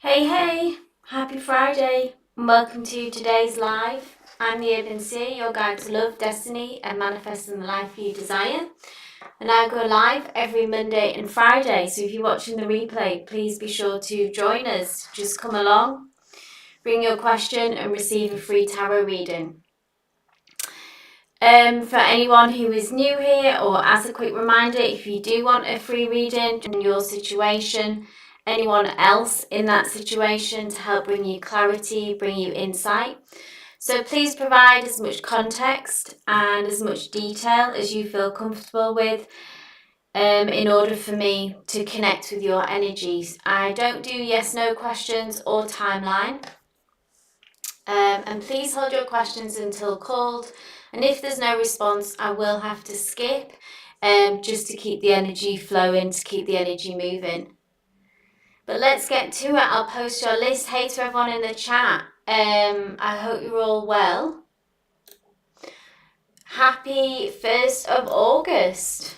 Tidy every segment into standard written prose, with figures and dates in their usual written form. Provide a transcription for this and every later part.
Hey, happy Friday, and welcome to today's live. I'm the Urban Seer, your guide to love, destiny, and manifesting the life you desire. And I go live every Monday and Friday, so if you're watching the replay, please be sure to join us. Just come along, bring your question, and receive a free tarot reading. For anyone who is new here, or as a quick reminder, if you do want a free reading in your situation, anyone else in that situation to help bring you clarity, bring you insight. So please provide as much context and as much detail as you feel comfortable with in order for me to connect with your energies. I don't do yes/no questions or timeline. And please hold your questions until called. And if there's no response, I will have to skip just to keep the energy flowing, to keep the energy moving. But let's get to it. I'll post your list. Hey to everyone in the chat. I hope you're all well. Happy 1st of August.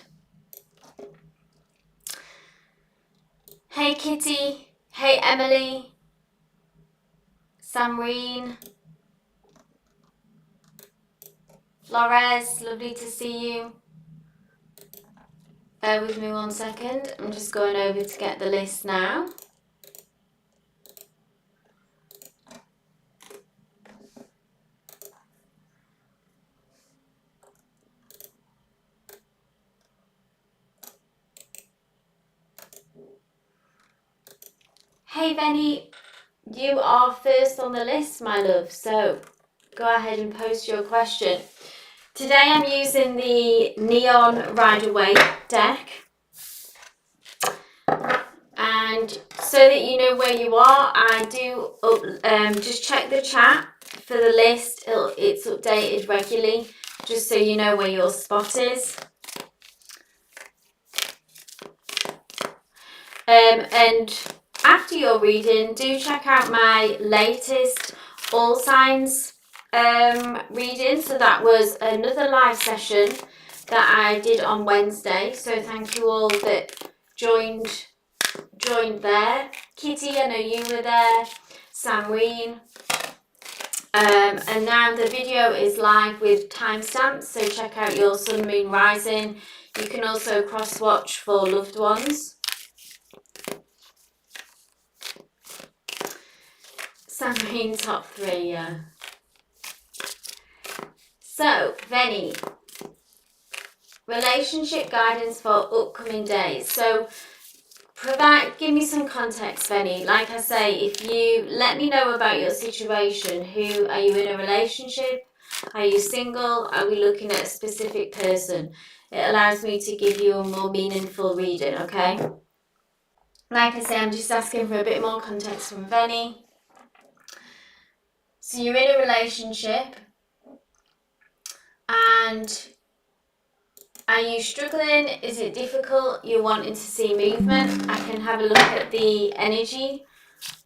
Hey Kitty. Hey Emily. Samreen. Flores, lovely to see you. Bear with me 1 second. I'm just going over to get the list now. Hey Benny, you are first on the list, my love, so go ahead and post your question. Today I'm using the Neon Rider-Waite deck, and so that you know where you are, I do just check the chat for the list. It's updated regularly, just so you know where your spot is. And after your reading, do check out my latest All Signs reading. So that was another live session that I did on Wednesday. So thank you all that joined there. Kitty, I know you were there. Samreen. And now the video is live with timestamps. So check out your sun, moon, rising. You can also cross watch for loved ones. Samreen top 3, yeah. So, Venny, relationship guidance for upcoming days. So, give me some context, Venny. Like I say, if you let me know about your situation, are you in a relationship? Are you single? Are we looking at a specific person? It allows me to give you a more meaningful reading, okay? Like I say, I'm just asking for a bit more context from Venny. So you're in a relationship, and are you struggling? Is it difficult? You're wanting to see movement? I can have a look at the energy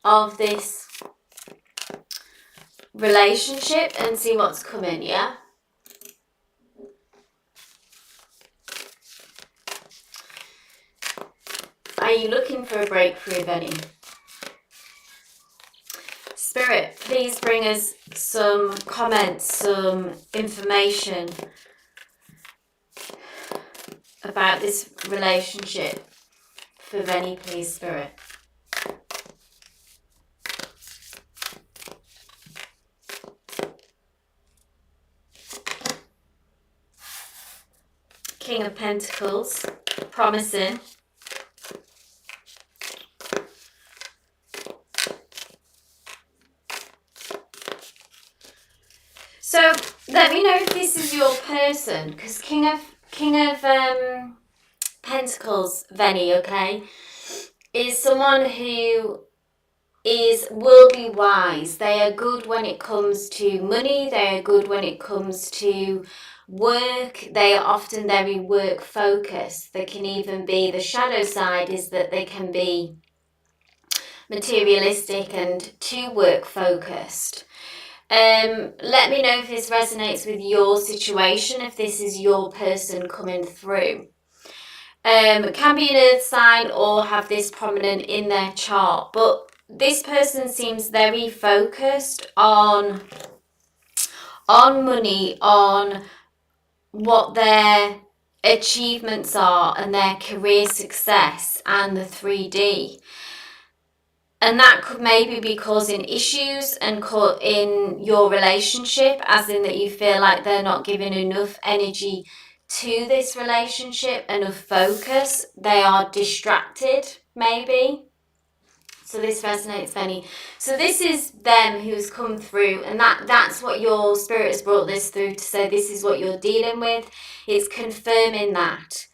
of this relationship and see what's coming, yeah? Are you looking for a breakthrough, Benny? Spirit, please bring us some comments, some information about this relationship for Benny, please, Spirit. King of Pentacles, promising. So let me know if this is your person, because King of Pentacles, Venny, okay, is someone who is worldly wise. They are good when it comes to money. They are good when it comes to work. They are often very work focused. They can even be, the shadow side is that they can be materialistic and too work focused. Let me know if this resonates with your situation, if this is your person coming through. Can be an earth sign or have this prominent in their chart, but this person seems very focused on money, on what their achievements are and their career success and the 3D. And that could maybe be causing issues and in your relationship, as in that you feel like they're not giving enough energy to this relationship, enough focus. They are distracted, maybe. So this resonates, Benny. So this is them who's come through, and that's what your spirit has brought this through to say this is what you're dealing with. It's confirming that.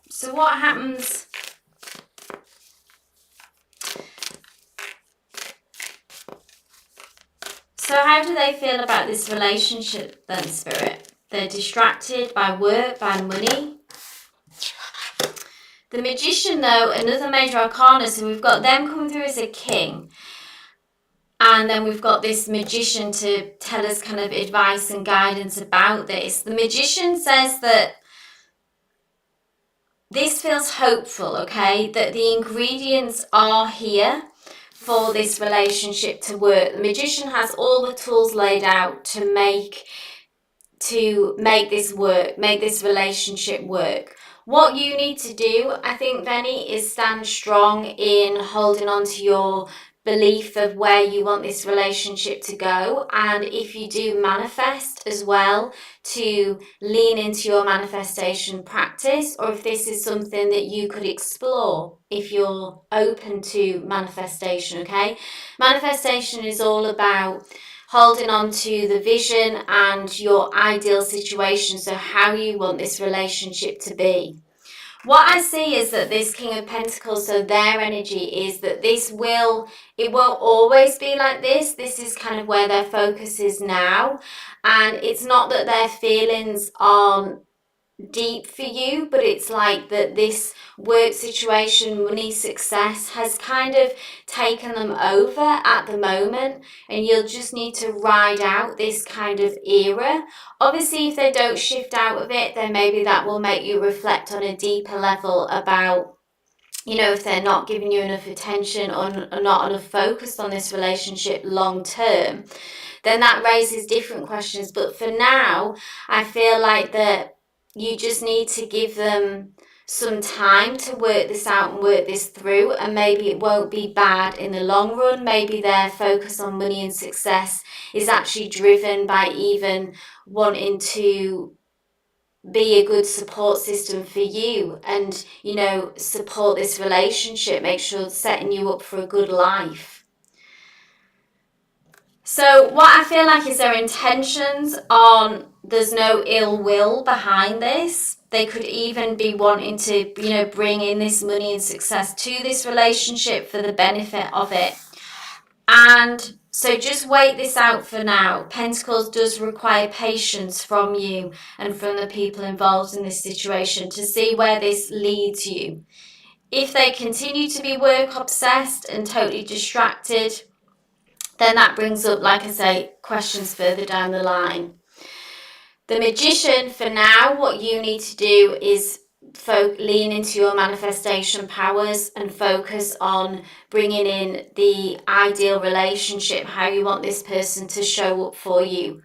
So what happens? So how do they feel about this relationship then, Spirit? They're distracted by work, by money. The Magician, though, another major arcana, so we've got them coming through as a king. And then we've got this Magician to tell us kind of advice and guidance about this. The Magician says that this feels hopeful, okay? That the ingredients are here for this relationship to work. The Magician has all the tools laid out to make this work, make this relationship work. What you need to do, I think, Benny, is stand strong in holding on to your belief of where you want this relationship to go. And if you do manifest as well, to lean into your manifestation practice, or if this is something that you could explore if you're open to manifestation, okay? Manifestation is all about holding on to the vision and your ideal situation, so how you want this relationship to be. What I see is that this King of Pentacles, so their energy is that it won't always be like this. This is kind of where their focus is now. And it's not that their feelings aren't deep for you, but it's like that this work situation, money, success has kind of taken them over at the moment, and you'll just need to ride out this kind of era. Obviously, if they don't shift out of it, then maybe that will make you reflect on a deeper level about, you know, if they're not giving you enough attention or not enough focus on this relationship long term, then that raises different questions. But for now, I feel like that you just need to give them some time to work this out and work this through, and maybe it won't be bad in the long run. Maybe their focus on money and success is actually driven by even wanting to be a good support system for you and, you know, support this relationship, make sure it's setting you up for a good life. So what I feel like is their intentions on, there's no ill will behind this. They could even be wanting to, you know, bring in this money and success to this relationship for the benefit of it. And so just wait this out for now. Pentacles does require patience from you and from the people involved in this situation to see where this leads you. If they continue to be work obsessed and totally distracted, then that brings up, like I say, questions further down the line. The Magician, for now, what you need to do is lean into your manifestation powers and focus on bringing in the ideal relationship, how you want this person to show up for you.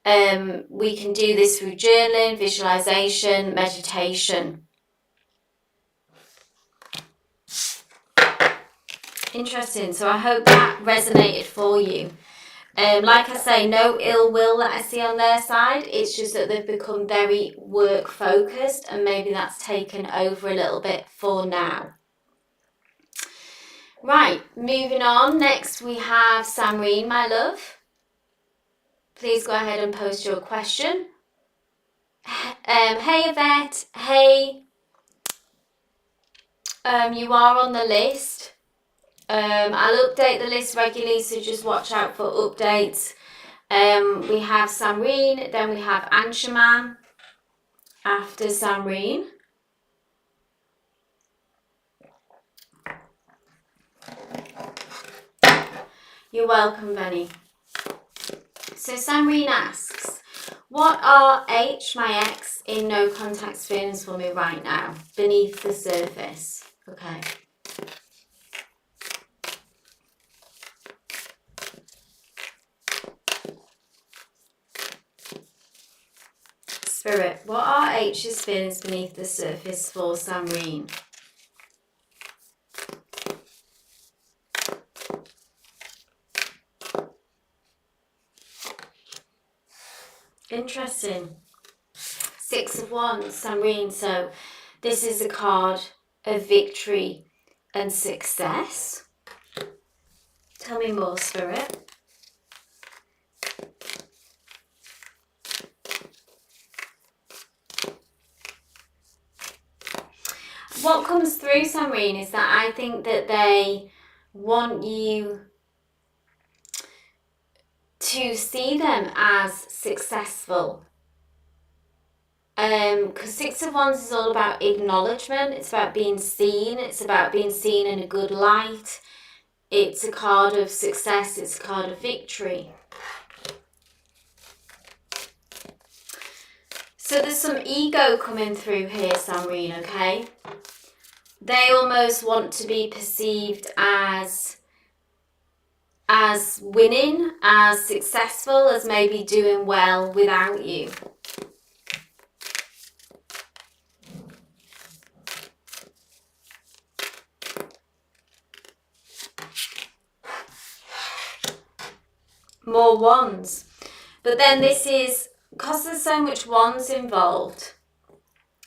We can do this through journaling, visualization, meditation. Interesting. So I hope that resonated for you. Like I say, no ill will that I see on their side. It's just that they've become very work focused, and maybe that's taken over a little bit for now. Right, moving on. Next we have Samreen, my love. Please go ahead and post your question. Hey Yvette, hey. You are on the list. I'll update the list regularly, so just watch out for updates. We have Samreen, then we have Anshuman after Samreen. You're welcome, Benny. So Samreen asks, What are H, my ex, in no contact feelings for me right now, beneath the surface? Okay. Spirit, what are H's feelings beneath the surface for Samreen? Interesting. 6 of Wands, Samreen. So this is a card of victory and success. Tell me more, Spirit. What comes through, Samreen, is that I think that they want you to see them as successful. Because 6 of Wands is all about acknowledgement. It's about being seen. It's about being seen in a good light. It's a card of success. It's a card of victory. So there's some ego coming through here, Samreen, okay? They almost want to be perceived as winning, as successful, as maybe doing well without you. More wands. But then this is, because there's so much wands involved,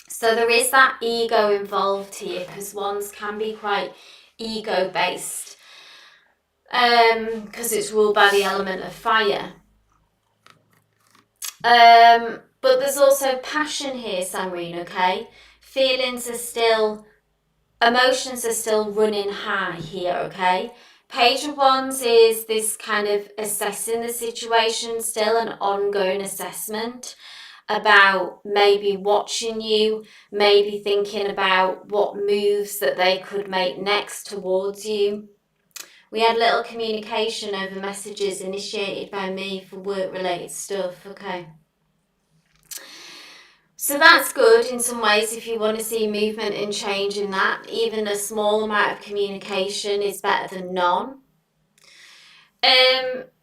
so there is that ego involved here, because wands can be quite ego-based, because it's ruled by the element of fire. But there's also passion here, Samreen, okay? Feelings are still, emotions are still running high here, okay? Page of Wands is this kind of assessing the situation, still an ongoing assessment about maybe watching you, maybe thinking about what moves that they could make next towards you. We had little communication over messages initiated by me for work-related stuff, okay? So that's good in some ways if you want to see movement and change in that. Even a small amount of communication is better than none.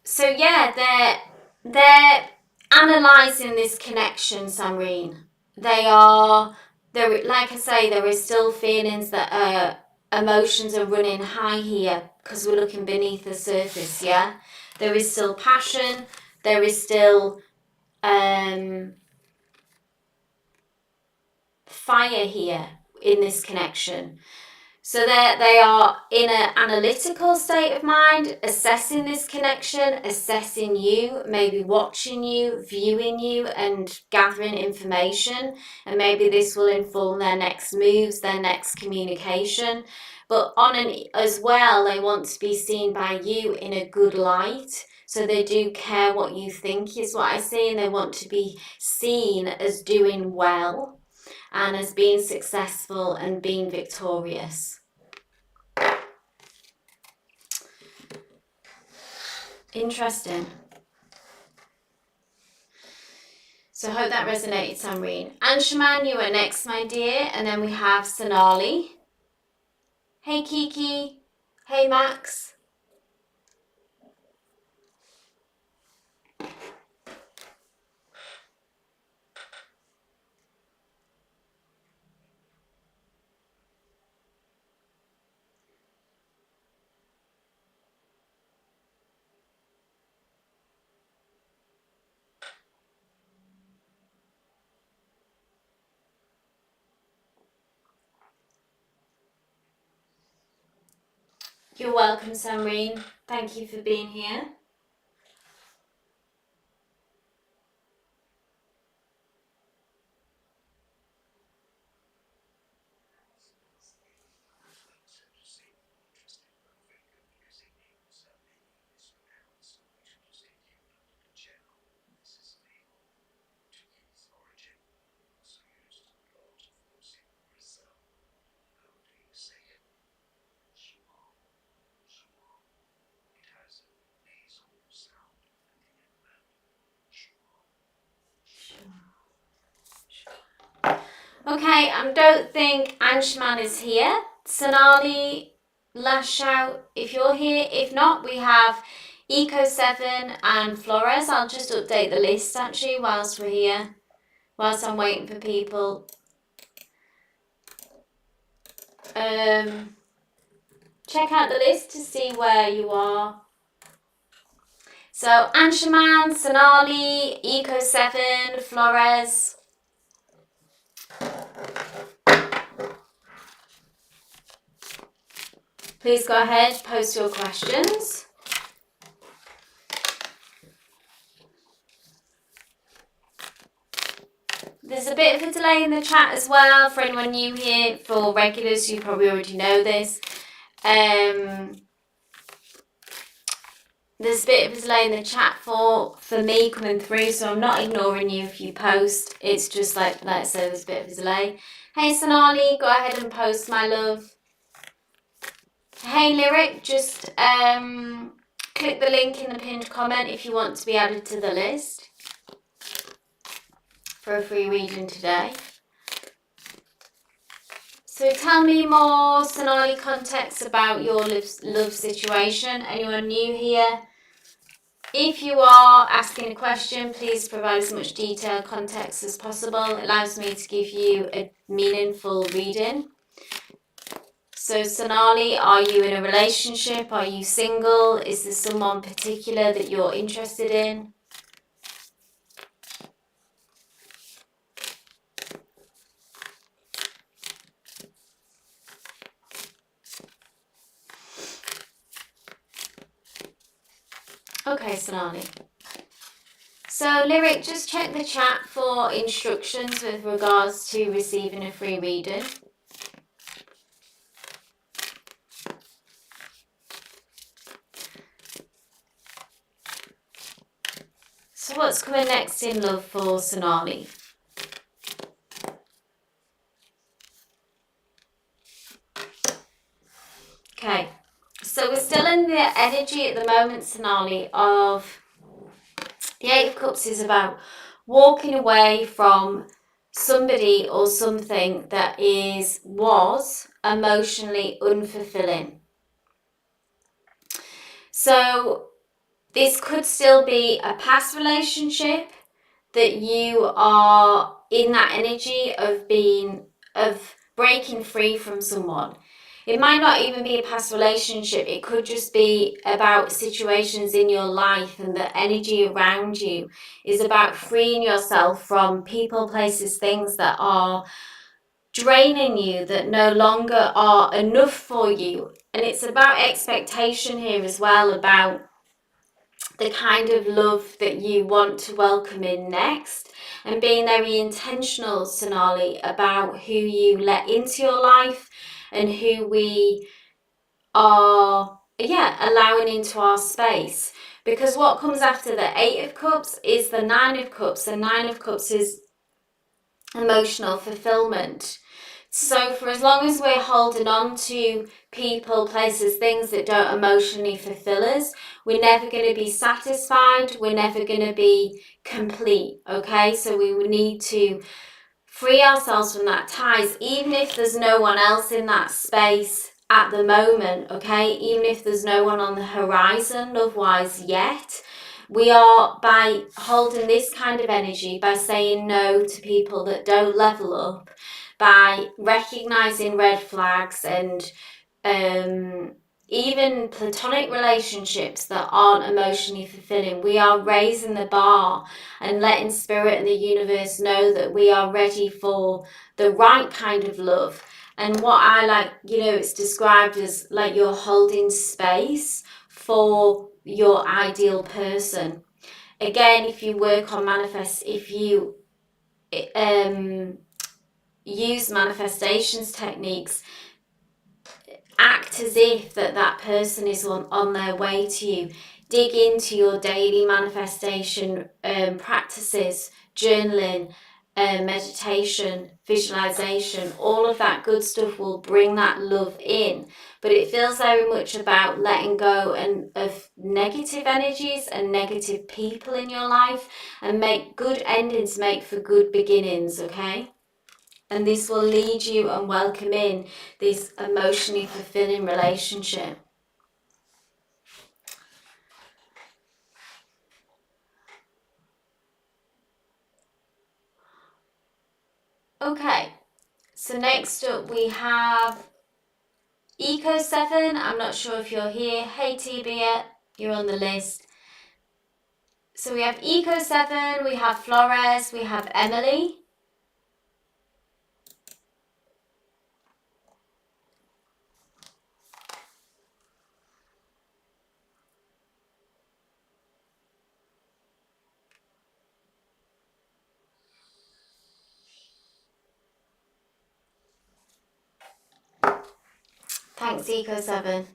So yeah, they're analysing this connection, Samreen. There, like I say, there is still feelings that emotions are running high here because we're looking beneath the surface, yeah? There is still passion, there is still fire here in this connection. So they are in an analytical state of mind, assessing this connection, assessing you, maybe watching you, viewing you, and gathering information. And maybe this will inform their next moves, their next communication. But as well, they want to be seen by you in a good light. So they do care what you think is what I see, and they want to be seen as doing well and as being successful and being victorious. Interesting. So I hope that resonated, Samreen. Anshuman, you are next, my dear. And then we have Sonali. Hey, Kiki. Hey, Max. You're welcome, Samreen. Thank you for being here. Okay, I don't think Anshuman is here. Sonali, last shout if you're here. If not, we have Eco 7 and Flores. I'll just update the list actually whilst we're here, whilst I'm waiting for people. Check out the list to see where you are. So Anshuman, Sonali, Eco 7, Flores. Please go ahead, post your questions. There's a bit of a delay in the chat as well for anyone new here. For regulars, you probably already know this. There's a bit of a delay in the chat for me coming through, so I'm not ignoring you if you post. It's just like I say, there's a bit of a delay. Hey Sonali, go ahead and post, my love. Hey Lyric, just click the link in the pinned comment if you want to be added to the list for a free reading today. So tell me more, Sonali, context about your love situation. Anyone new here? If you are asking a question, please provide as much detailed context as possible. It allows me to give you a meaningful reading. So Sonali, are you in a relationship? Are you single? Is there someone particular that you're interested in? Okay, Sonali. So Lyric, just check the chat for instructions with regards to receiving a free reading. So what's coming next in love for Sonali? Okay, so we're still in the energy at the moment, Sonali, of the Eight of Cups is about walking away from somebody or something that was emotionally unfulfilling. So this could still be a past relationship that you are in that energy of breaking free from someone. It might not even be a past relationship. It could just be about situations in your life, and the energy around you is about freeing yourself from people, places, things that are draining you, that no longer are enough for you. And it's about expectation here as well, about the kind of love that you want to welcome in next, and being very intentional, Sonali, about who you let into your life and who we are allowing into our space. Because what comes after the Eight of Cups is the Nine of Cups. The Nine of Cups is emotional fulfillment. So for as long as we're holding on to people, places, things that don't emotionally fulfill us, we're never going to be satisfied. We're never going to be complete. Okay, so we need to free ourselves from that ties, even if there's no one else in that space at the moment. Okay, even if there's no one on the horizon love-wise yet. We are, by holding this kind of energy, by saying no to people that don't level up, by recognizing red flags and even platonic relationships that aren't emotionally fulfilling, we are raising the bar and letting spirit and the universe know that we are ready for the right kind of love. And what I like, it's described as like you're holding space for your ideal person. Again, if you work on if you use manifestations techniques, act as if that person is on their way to you. Dig into your daily manifestation practices, journaling, meditation, visualization. All of that good stuff will bring that love in. But it feels very much about letting go of negative energies and negative people in your life, and make good endings make for good beginnings, okay? And this will lead you and welcome in this emotionally fulfilling relationship. Okay, so next up we have Eco 7. I'm not sure if you're here. Hey Tibia, you're on the list. So we have Eco 7, we have Flores, we have Emily. Thanks, Eco 7.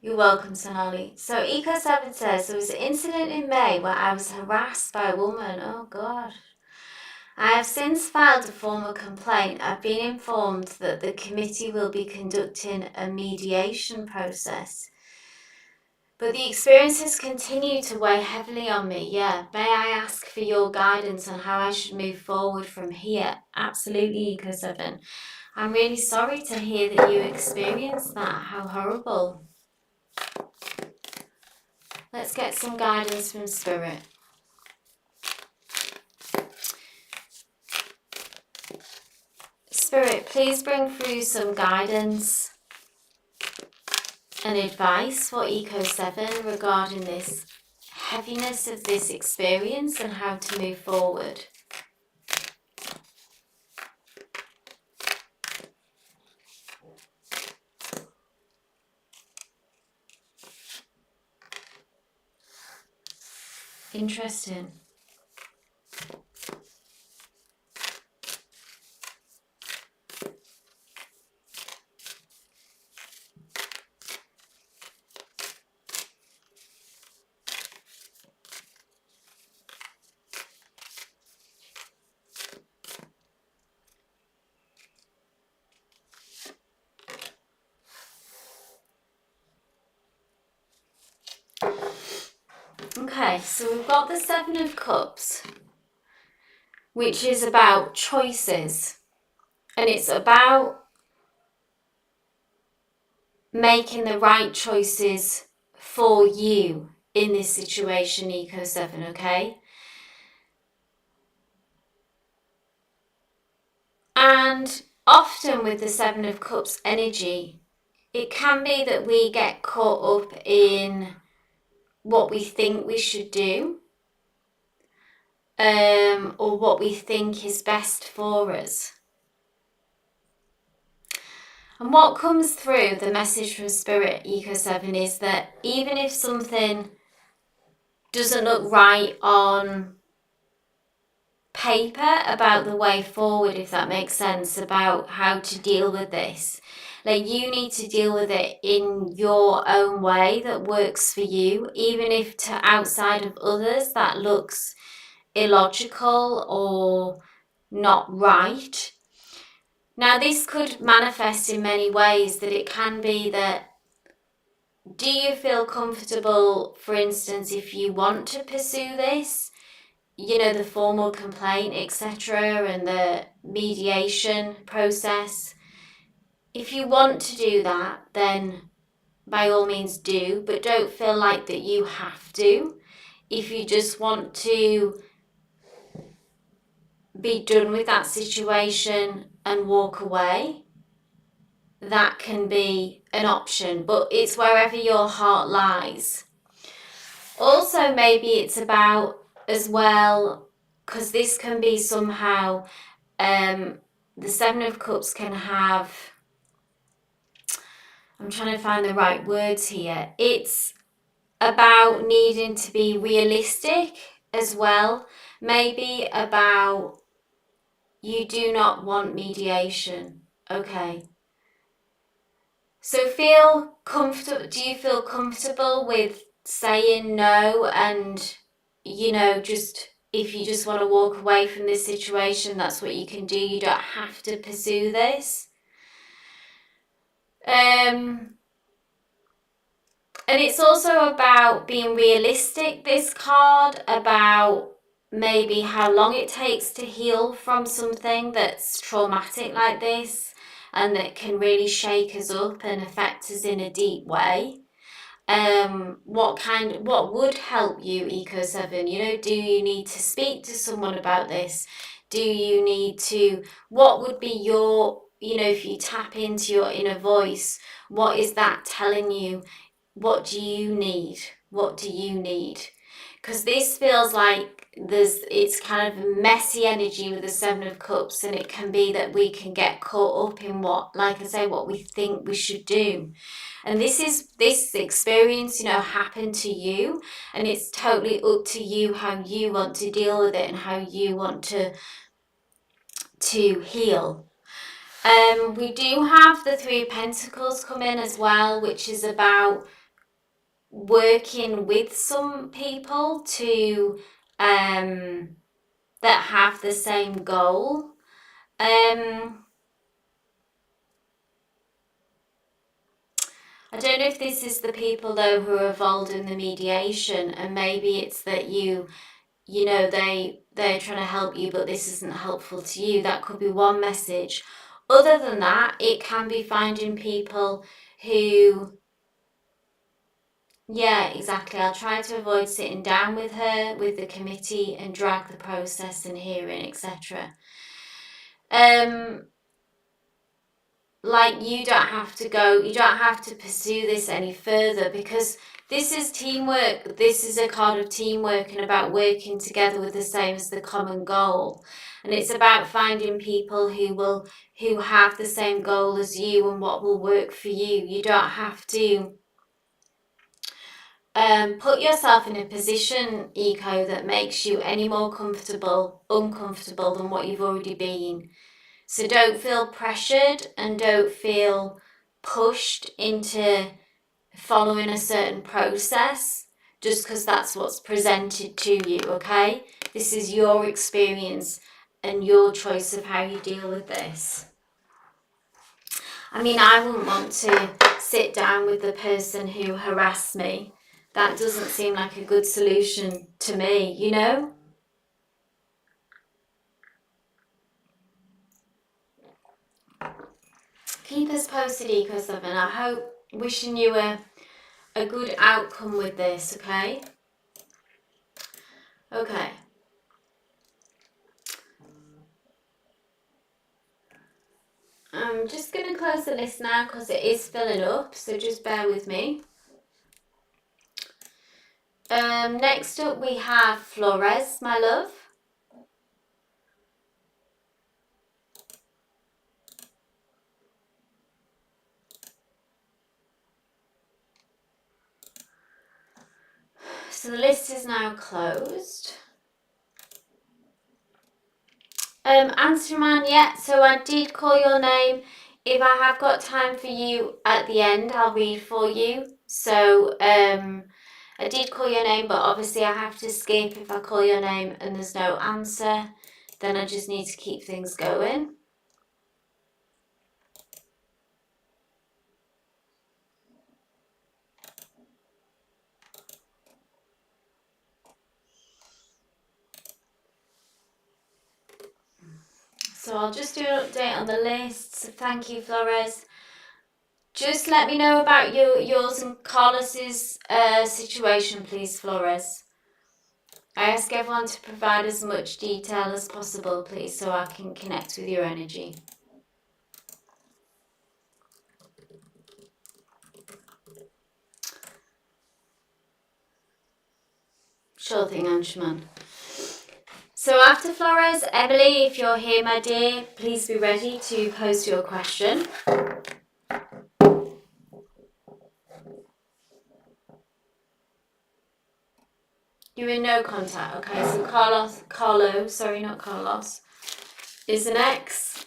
You're welcome, Sonali. So Eco 7 says, there was an incident in May where I was harassed by a woman. Oh, God. I have since filed a formal complaint. I've been informed that the committee will be conducting a mediation process. But the experiences continue to weigh heavily on me. Yeah. May I ask for your guidance on how I should move forward from here? Absolutely, Eco 7. I'm really sorry to hear that you experienced that. How horrible. Let's get some guidance from Spirit. Spirit, please bring through some guidance and advice for Eco 7 regarding this heaviness of this experience and how to move forward. Interesting. Okay, so we've got the Seven of Cups, which is about choices. And it's about making the right choices for you in this situation, Eco 7, okay? And often with the Seven of Cups energy, it can be that we get caught up in what we think we should do, or what we think is best for us. And what comes through the message from Spirit, Eco 7, is that even if something doesn't look right on paper about the way forward, if that makes sense, about how to deal with this, like you need to deal with it in your own way that works for you, even if to outside of others that looks illogical or not right. Now, this could manifest in many ways. That it can be that, do you feel comfortable, for instance, if you want to pursue this, you know, the formal complaint, etc., and the mediation process? If you want to do that, then by all means do, but don't feel like that you have to. If you just want to be done with that situation and walk away, that can be an option, but it's wherever your heart lies. Also, maybe it's about as well, because this can be somehow, the Seven of Cups can have, I'm trying to find the right words here, it's about needing to be realistic as well, maybe about you do not want mediation, okay? So feel comfortable. Do you feel comfortable with saying no? And, you know, just if you just want to walk away from this situation, that's what you can do. You don't have to pursue this. And it's also about being realistic, this card, about maybe how long it takes to heal from something that's traumatic like this and that can really shake us up and affect us in a deep way. What would help you, Eco 7? You know, do you need to speak to someone about this? Do you need to, what would be your, you know, if you tap into your inner voice, what is that telling you? What do you need? What do you need? Because this feels like it's kind of messy energy with the Seven of Cups, and it can be that we can get caught up in what, like I say, what we think we should do. And this experience, you know, happened to you, and it's totally up to you how you want to deal with it and how you want to heal. We do have the Three of Pentacles come in as well, which is about working with some people to that have the same goal. I don't know if this is the people though who are involved in the mediation, and maybe it's that you know, they're trying to help you, but this isn't helpful to you. That could be one message. Other than that, it can be finding people who, yeah, exactly. I'll try to avoid sitting down with her, with the committee, and drag the process and hearing, etc. Like you don't have to pursue this any further, because this is teamwork. This is a card of teamwork and about working together with the same as the common goal. And it's about finding people who have the same goal as you and what will work for you. You don't have to put yourself in a position, Eco, that makes you any more uncomfortable than what you've already been. So don't feel pressured and don't feel pushed into following a certain process just because that's what's presented to you, okay? This is your experience and your choice of how you deal with this. I mean, I wouldn't want to sit down with the person who harassed me. That doesn't seem like a good solution to me, you know? Keep us posted, Eco 7. I hope, wishing you a good outcome with this, okay? Okay. I'm just going to close the list now because it is filling up, so just bear with me. Next up we have Flores, my love. So the list is now closed. Answer man, yeah, so I did call your name. If I have got time for you at the end, I'll read for you. So I did call your name, but obviously I have to skip if I call your name and there's no answer. Then I just need to keep things going. So I'll just do an update on the list. So thank you, Flores. Just let me know about yours and Carlos's situation, please, Flores. I ask everyone to provide as much detail as possible, please, so I can connect with your energy. Sure thing, Anshuman. So after Flores, Emily, if you're here, my dear, please be ready to post your question. You're in no contact. Okay, so Carlo, is an ex.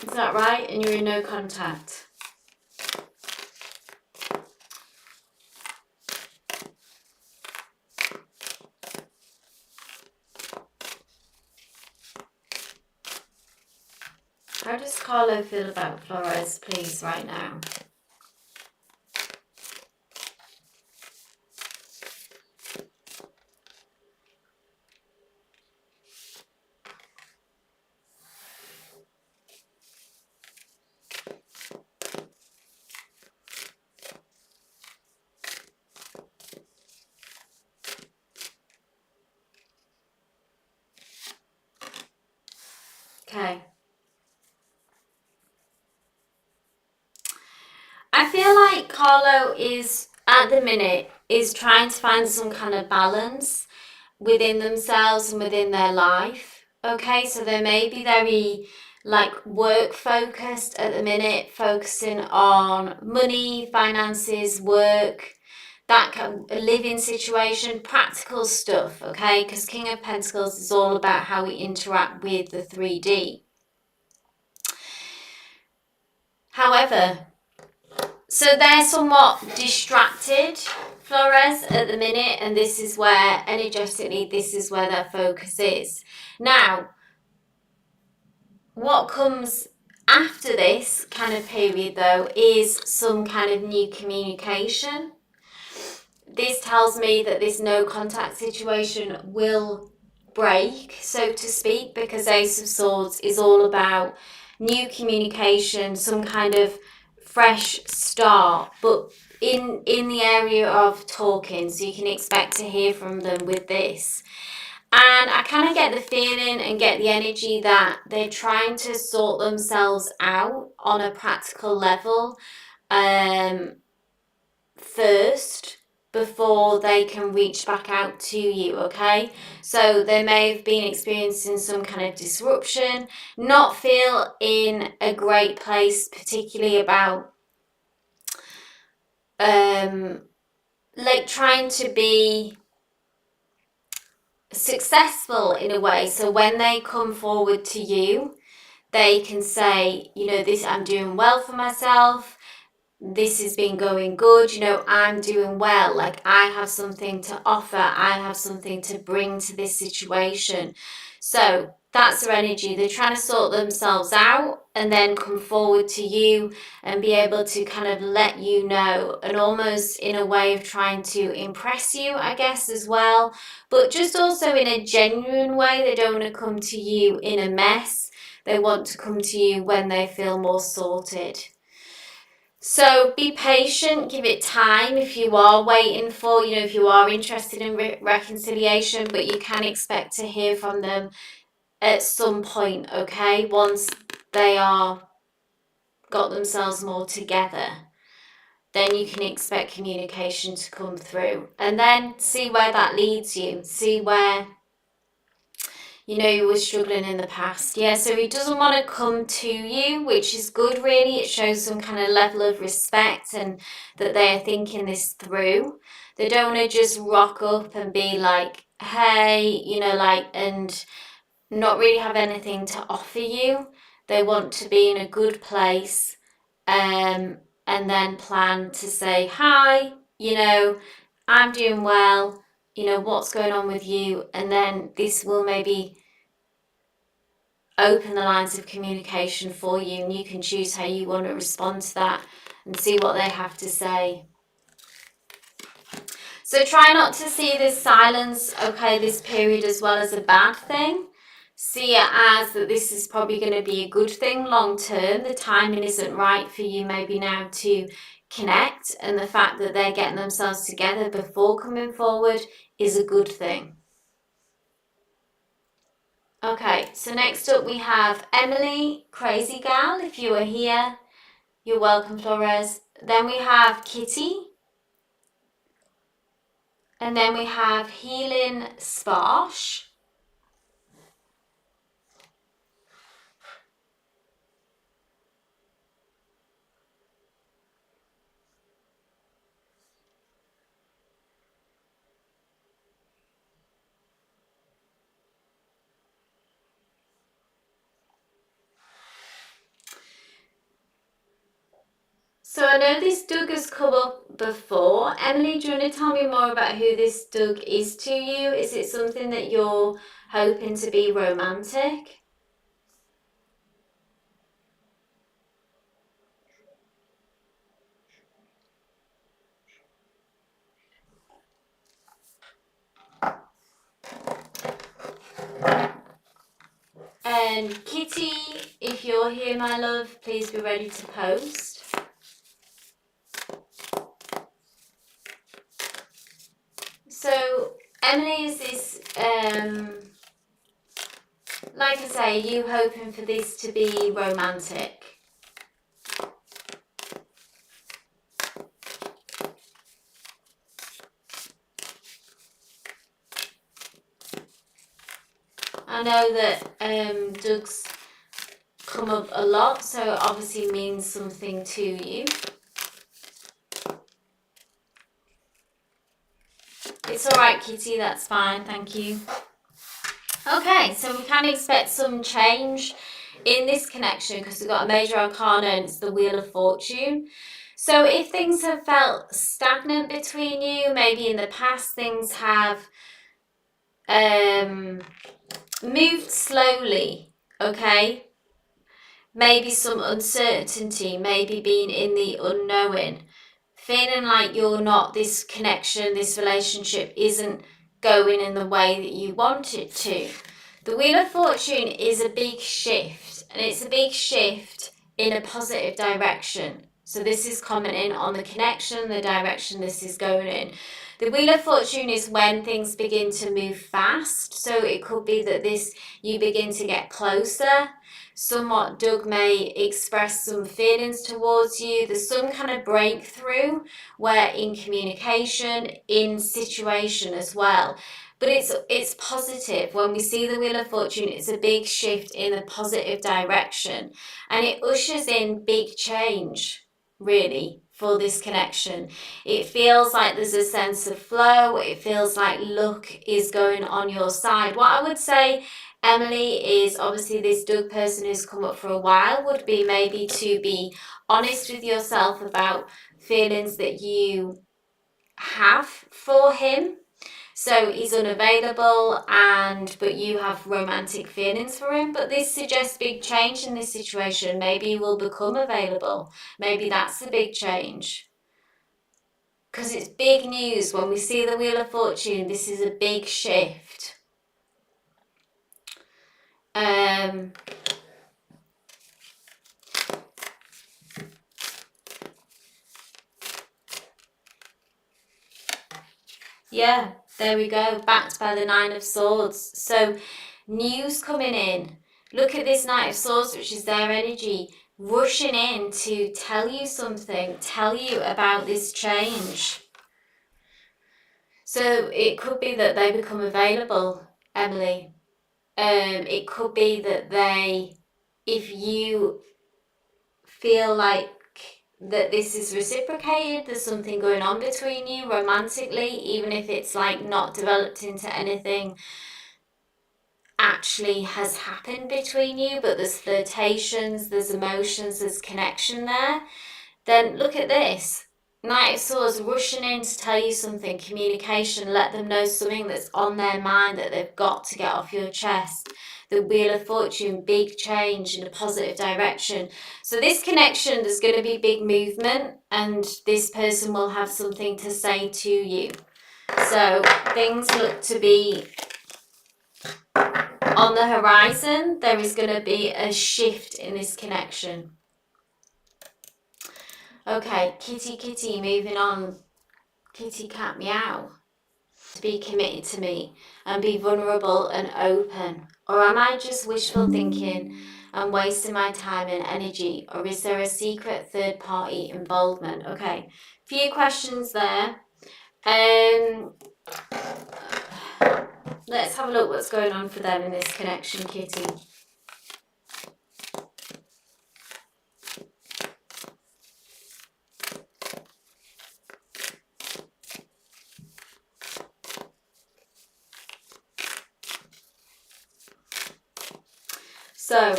Is that right? And you're in no contact. How does Carlo feel about Flores, please, right now? Okay. I feel like Carlo is, at the minute, is trying to find some kind of balance within themselves and within their life. Okay, so they may be very like work focused at the minute, focusing on money, finances, work, that kind of living situation, practical stuff. Okay, because King of Pentacles is all about how we interact with the 3D. However, so they're somewhat distracted, Flores, at the minute, and this is where, energetically, this is where their focus is. Now, what comes after this kind of period, though, is some kind of new communication. This tells me that this no contact situation will break, so to speak, because Ace of Swords is all about new communication, some kind of fresh start, but in the area of talking, so you can expect to hear from them with this. And I kind of get the feeling and get the energy that they're trying to sort themselves out on a practical level first before they can reach back out to you, okay? So they may have been experiencing some kind of disruption, not feel in a great place, particularly about like trying to be successful in a way. So when they come forward to you, they can say, you know, this, I'm doing well for myself. This has been going good, you know, I'm doing well, like I have something to offer, I have something to bring to this situation. So that's their energy. They're trying to sort themselves out and then come forward to you and be able to kind of let you know, and almost in a way of trying to impress you, I guess, as well, but just also in a genuine way. They don't want to come to you in a mess. They want to come to you when they feel more sorted. So be patient, give it time if you are waiting for, you know, if you are interested in reconciliation, but you can expect to hear from them at some point, okay? Once they are got themselves more together, then you can expect communication to come through. And then see where that leads you, see where, you know, you were struggling in the past. Yeah, so he doesn't want to come to you, which is good, really. It shows some kind of level of respect and that they are thinking this through. They don't want to just rock up and be like, hey, you know, like, and not really have anything to offer you. They want to be in a good place, and then plan to say, hi, you know, I'm doing well, you know, what's going on with you? And then this will maybe open the lines of communication for you, and you can choose how you want to respond to that and see what they have to say. So try not to see this silence, okay, this period as well, as a bad thing. See it as that this is probably going to be a good thing long term. The timing isn't right for you maybe now to connect, and the fact that they're getting themselves together before coming forward is a good thing. Okay, so next up we have Emily, Crazy Gal. If you are here, you're welcome, Flores. Then we have Kitty. And then we have Healing Sparsh. So I know this Doug has come up before. Emily, do you want to tell me more about who this Doug is to you? Is it something that you're hoping to be romantic? And Kitty, if you're here, my love, please be ready to post. So Emily is this like I say, are you hoping for this to be romantic? I know that Doug's come up a lot, so it obviously means something to you. It's alright, Kitty, that's fine, thank you. Okay, so we can expect some change in this connection because we've got a major arcana and it's the Wheel of Fortune. So if things have felt stagnant between you, maybe in the past things have moved slowly, okay? Maybe some uncertainty, maybe being in the unknowing, feeling like you're not, this connection, this relationship isn't going in the way that you want it to. The Wheel of Fortune is a big shift, and it's a big shift in a positive direction. So this is commenting on the connection, the direction this is going in. The Wheel of Fortune is when things begin to move fast. So it could be that you begin to get closer. Somewhat, Doug may express some feelings towards you. There's some kind of breakthrough where in communication, in situation as well. But it's positive. When we see the Wheel of Fortune, it's a big shift in a positive direction. And it ushers in big change, really, for this connection. It feels like there's a sense of flow. It feels like luck is going on your side. What I would say, Emily, is obviously this Doug person who's come up for a while would be maybe to be honest with yourself about feelings that you have for him. So he's unavailable, but you have romantic feelings for him. But this suggests big change in this situation. Maybe he will become available. Maybe that's the big change. Because it's big news. When we see the Wheel of Fortune, this is a big shift. Yeah, there we go, backed by the Nine of Swords. So news coming in. Look at this Knight of Swords, which is their energy, rushing in to tell you something, tell you about this change. So it could be that they become available, Emily. It could be that if you feel like that this is reciprocated, there's something going on between you romantically, even if it's like not developed into anything actually has happened between you, but there's flirtations, there's emotions, there's connection there. Then look at this. Knight of Swords rushing in to tell you something, communication, let them know something that's on their mind that they've got to get off your chest. The Wheel of Fortune, big change in a positive direction. So this connection, there's going to be big movement and this person will have something to say to you. So things look to be on the horizon. There is going to be a shift in this connection. Okay, kitty, moving on. Kitty cat meow. To be committed to me and be vulnerable and open? Or am I just wishful thinking and wasting my time and energy? Or is there a secret third party involvement? Okay, few questions there. Let's have a look what's going on for them in this connection, Kitty. So,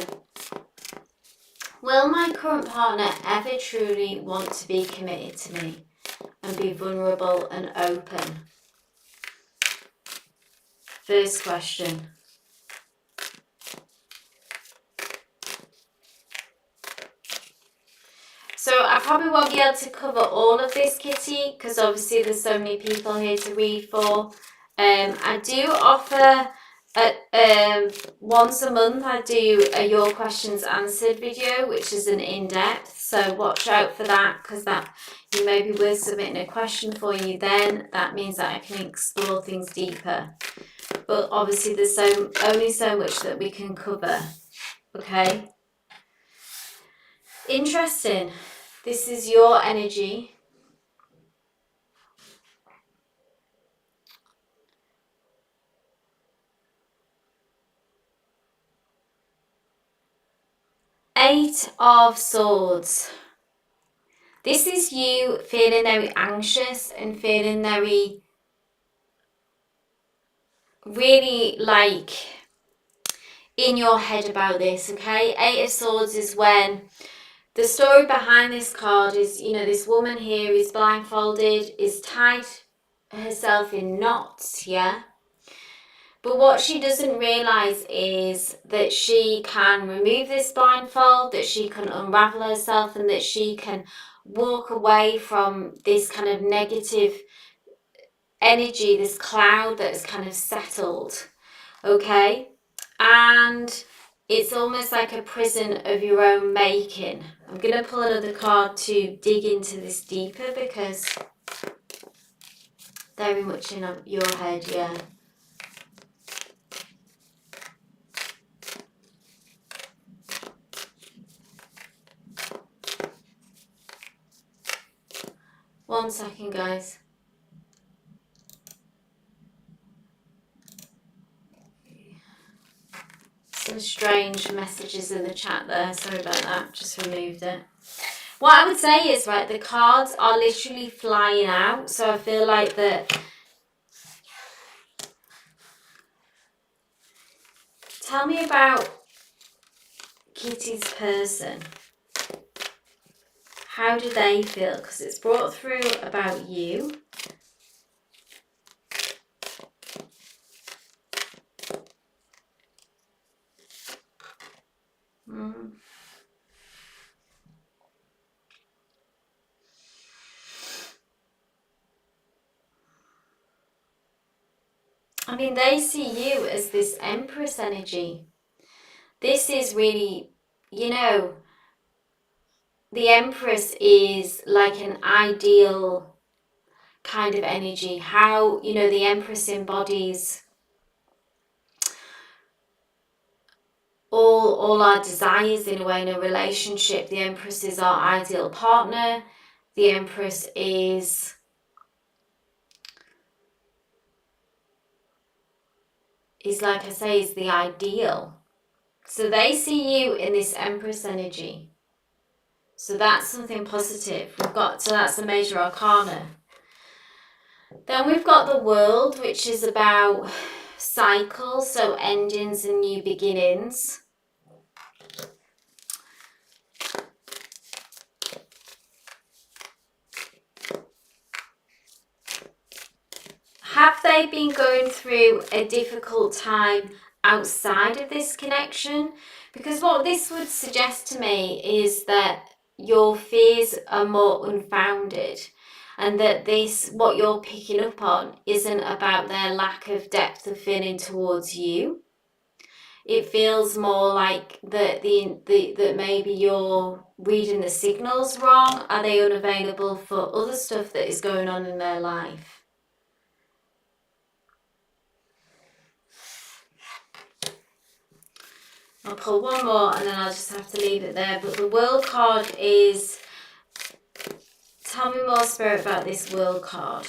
will my current partner ever truly want to be committed to me and be vulnerable and open? First question. So I probably won't be able to cover all of this, Kitty, because obviously there's so many people here to read for. I do offer once a month I do a Your Questions Answered video, which is an in-depth, so watch out for that, because that you maybe we're submitting a question for you then. That means that I can explore things deeper. but obviously there's only so much that we can cover. Okay? Interesting. This is your energy. Eight of Swords. This is you feeling very anxious and feeling very, really like in your head about this, okay? Eight of Swords is when the story behind this card is, this woman here is blindfolded, is tied herself in knots, yeah? But what she doesn't realise is that she can remove this blindfold, that she can unravel herself, and that she can walk away from this kind of negative energy, this cloud that has kind of settled, okay? And it's almost like a prison of your own making. I'm going to pull another card to dig into this deeper because very much in your head, yeah. One second, guys. Some strange messages in the chat there. Sorry about that. Just removed it. What I would say is, right, the cards are literally flying out. So I feel like that. Tell me about Kitty's person. How do they feel? Because it's brought through about you. I mean, they see you as this Empress energy. This is really, the Empress is like an ideal kind of energy. How, the Empress embodies all our desires in a way in a relationship. The Empress is our ideal partner. The Empress is like I say, is the ideal. So they see you in this Empress energy. So that's something positive. So that's a major arcana. Then we've got the World, which is about cycles, so endings and new beginnings. Have they been going through a difficult time outside of this connection? Because what this would suggest to me is that your fears are more unfounded, and that what you're picking up on isn't about their lack of depth of feeling towards you. It feels more like that maybe you're reading the signals wrong. Are they unavailable for other stuff that is going on in their life? I'll pull one more and then I'll just have to leave it there. But the World card is... Tell me more, Spirit, about this World card.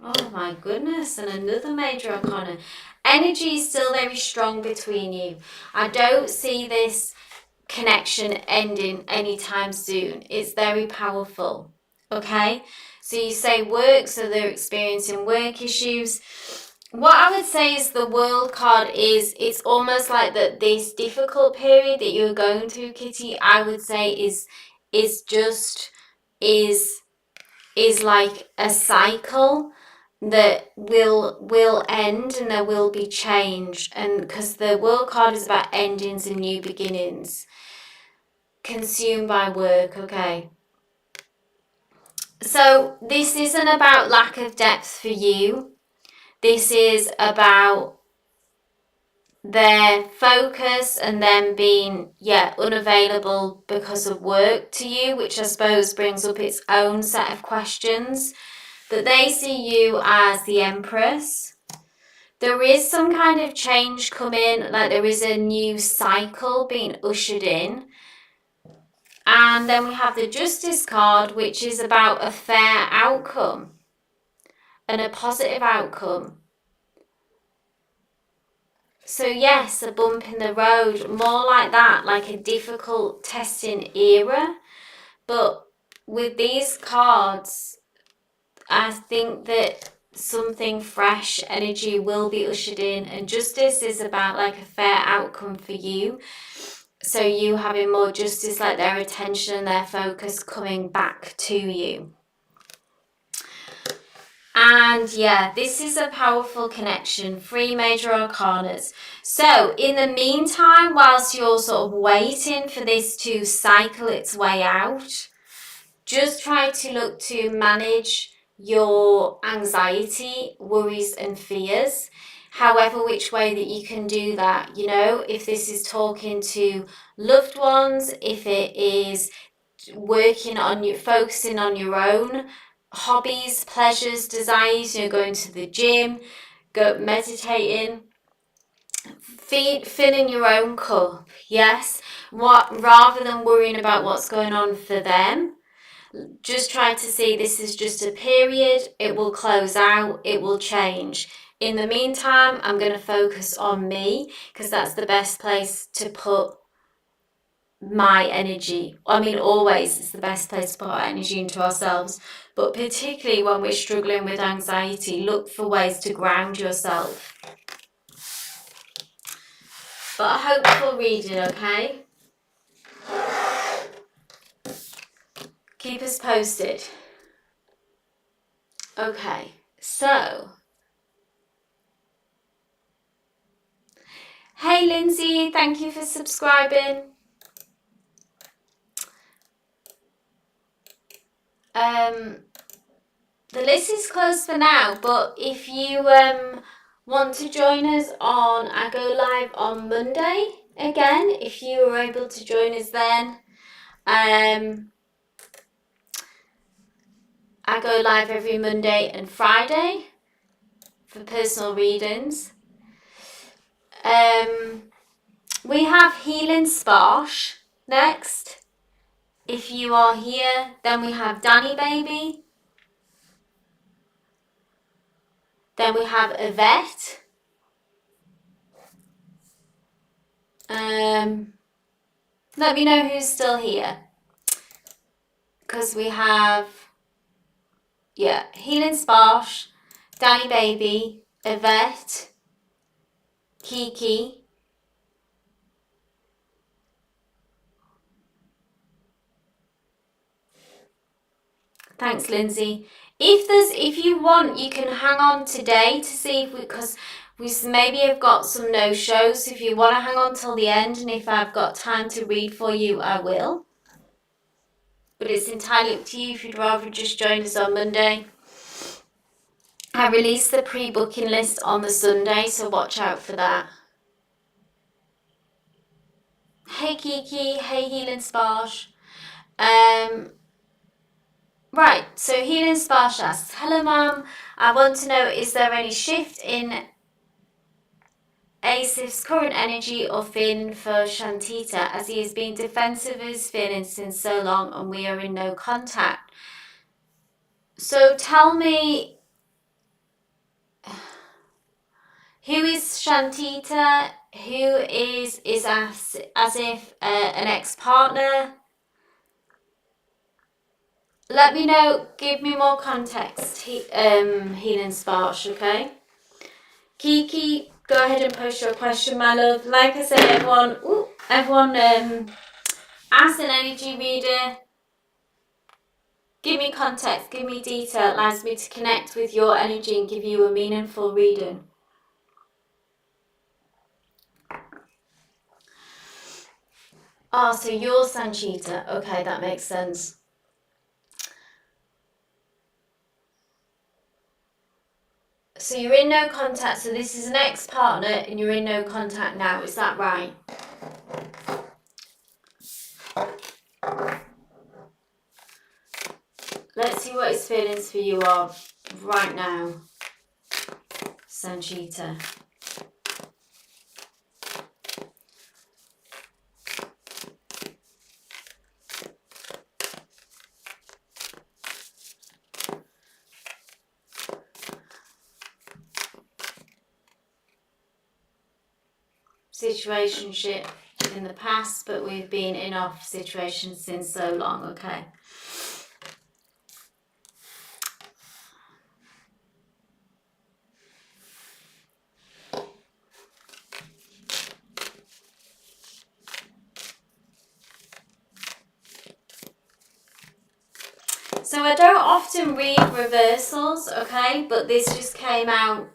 Oh my goodness, and another major arcana. Energy is still very strong between you. I don't see this connection ending anytime soon. It's very powerful. Okay? So you say work, so they're experiencing work issues. What I would say is the World card is, it's almost like that this difficult period that you're going through, Kitty, I would say is like a cycle that will end, and there will be change. And because the World card is about endings and new beginnings, consumed by work. Okay, so this isn't about lack of depth for you. This is about their focus and them being unavailable because of work to you, which I suppose brings up its own set of questions. but they see you as the Empress. There is some kind of change coming, like there is a new cycle being ushered in. And then we have the Justice card, which is about a fair outcome and a positive outcome. So yes, a bump in the road, more like that, like a difficult testing era. But with these cards, I think that something fresh energy will be ushered in, and justice is about like a fair outcome for you. So you having more justice, like their attention and their focus coming back to you. And yeah, this is a powerful connection, 3 major arcanas. So in the meantime, whilst you're sort of waiting for this to cycle its way out, just try to look to manage your anxiety, worries and fears, however which way that you can do that. You know, if this is talking to loved ones, if it is working on you, focusing on your own hobbies, pleasures, desires, you know, going to the gym, go meditating, filling your own cup, yes, rather than worrying about what's going on for them. Just try to see this is just a period, it will close out, it will change. In the meantime, I'm going to focus on me, because that's the best place to put my energy. I mean, always it's the best place to put our energy into ourselves, but particularly when we're struggling with anxiety, look for ways to ground yourself. But a hopeful reading, okay? Keep us posted. Okay, so hey Lindsay, thank you for subscribing. The list is closed for now, but if you want to join us on, I go live on Monday again, if you are able to join us then. I go live every Monday and Friday for personal readings. We have Healing Sparsh next. If you are here, then we have Danny Baby. Then we have Yvette. Let me know who's still here. Because we have, yeah, Healing Sparsh, Danny Baby, Yvette, Kiki. Thanks, Lindsay. If you want, you can hang on today to see if because we maybe have got some no-shows. If you want to hang on till the end, and if I've got time to read for you, I will. But it's entirely up to you if you'd rather just join us on Monday. I release the pre-booking list on the Sunday, so watch out for that. Hey Kiki, hey Healing Sparsh. Right, so Healing Sparsh asks, hello Mum, I want to know, is there any shift in Asif's current energy or feeling for Shantita, as he has been defensive of his feelings since so long and we are in no contact? So tell me, who is Shantita? Who is Asif an ex-partner? Let me know, give me more context, Healing Sparsh, okay? Kiki, go ahead and post your question, my love. Like I said, everyone ask an energy reader. Give me context, give me detail. It allows me to connect with your energy and give you a meaningful reading. Oh, so you're Sanchita. Okay, that makes sense. So you're in no contact. So this is an ex-partner and you're in no contact now. Is that right? Let's see what his feelings for you are. right now, Sanchita? Situationship in the past, but we've been in off situations since so long, okay? So I don't often read reversals, okay? But this just came out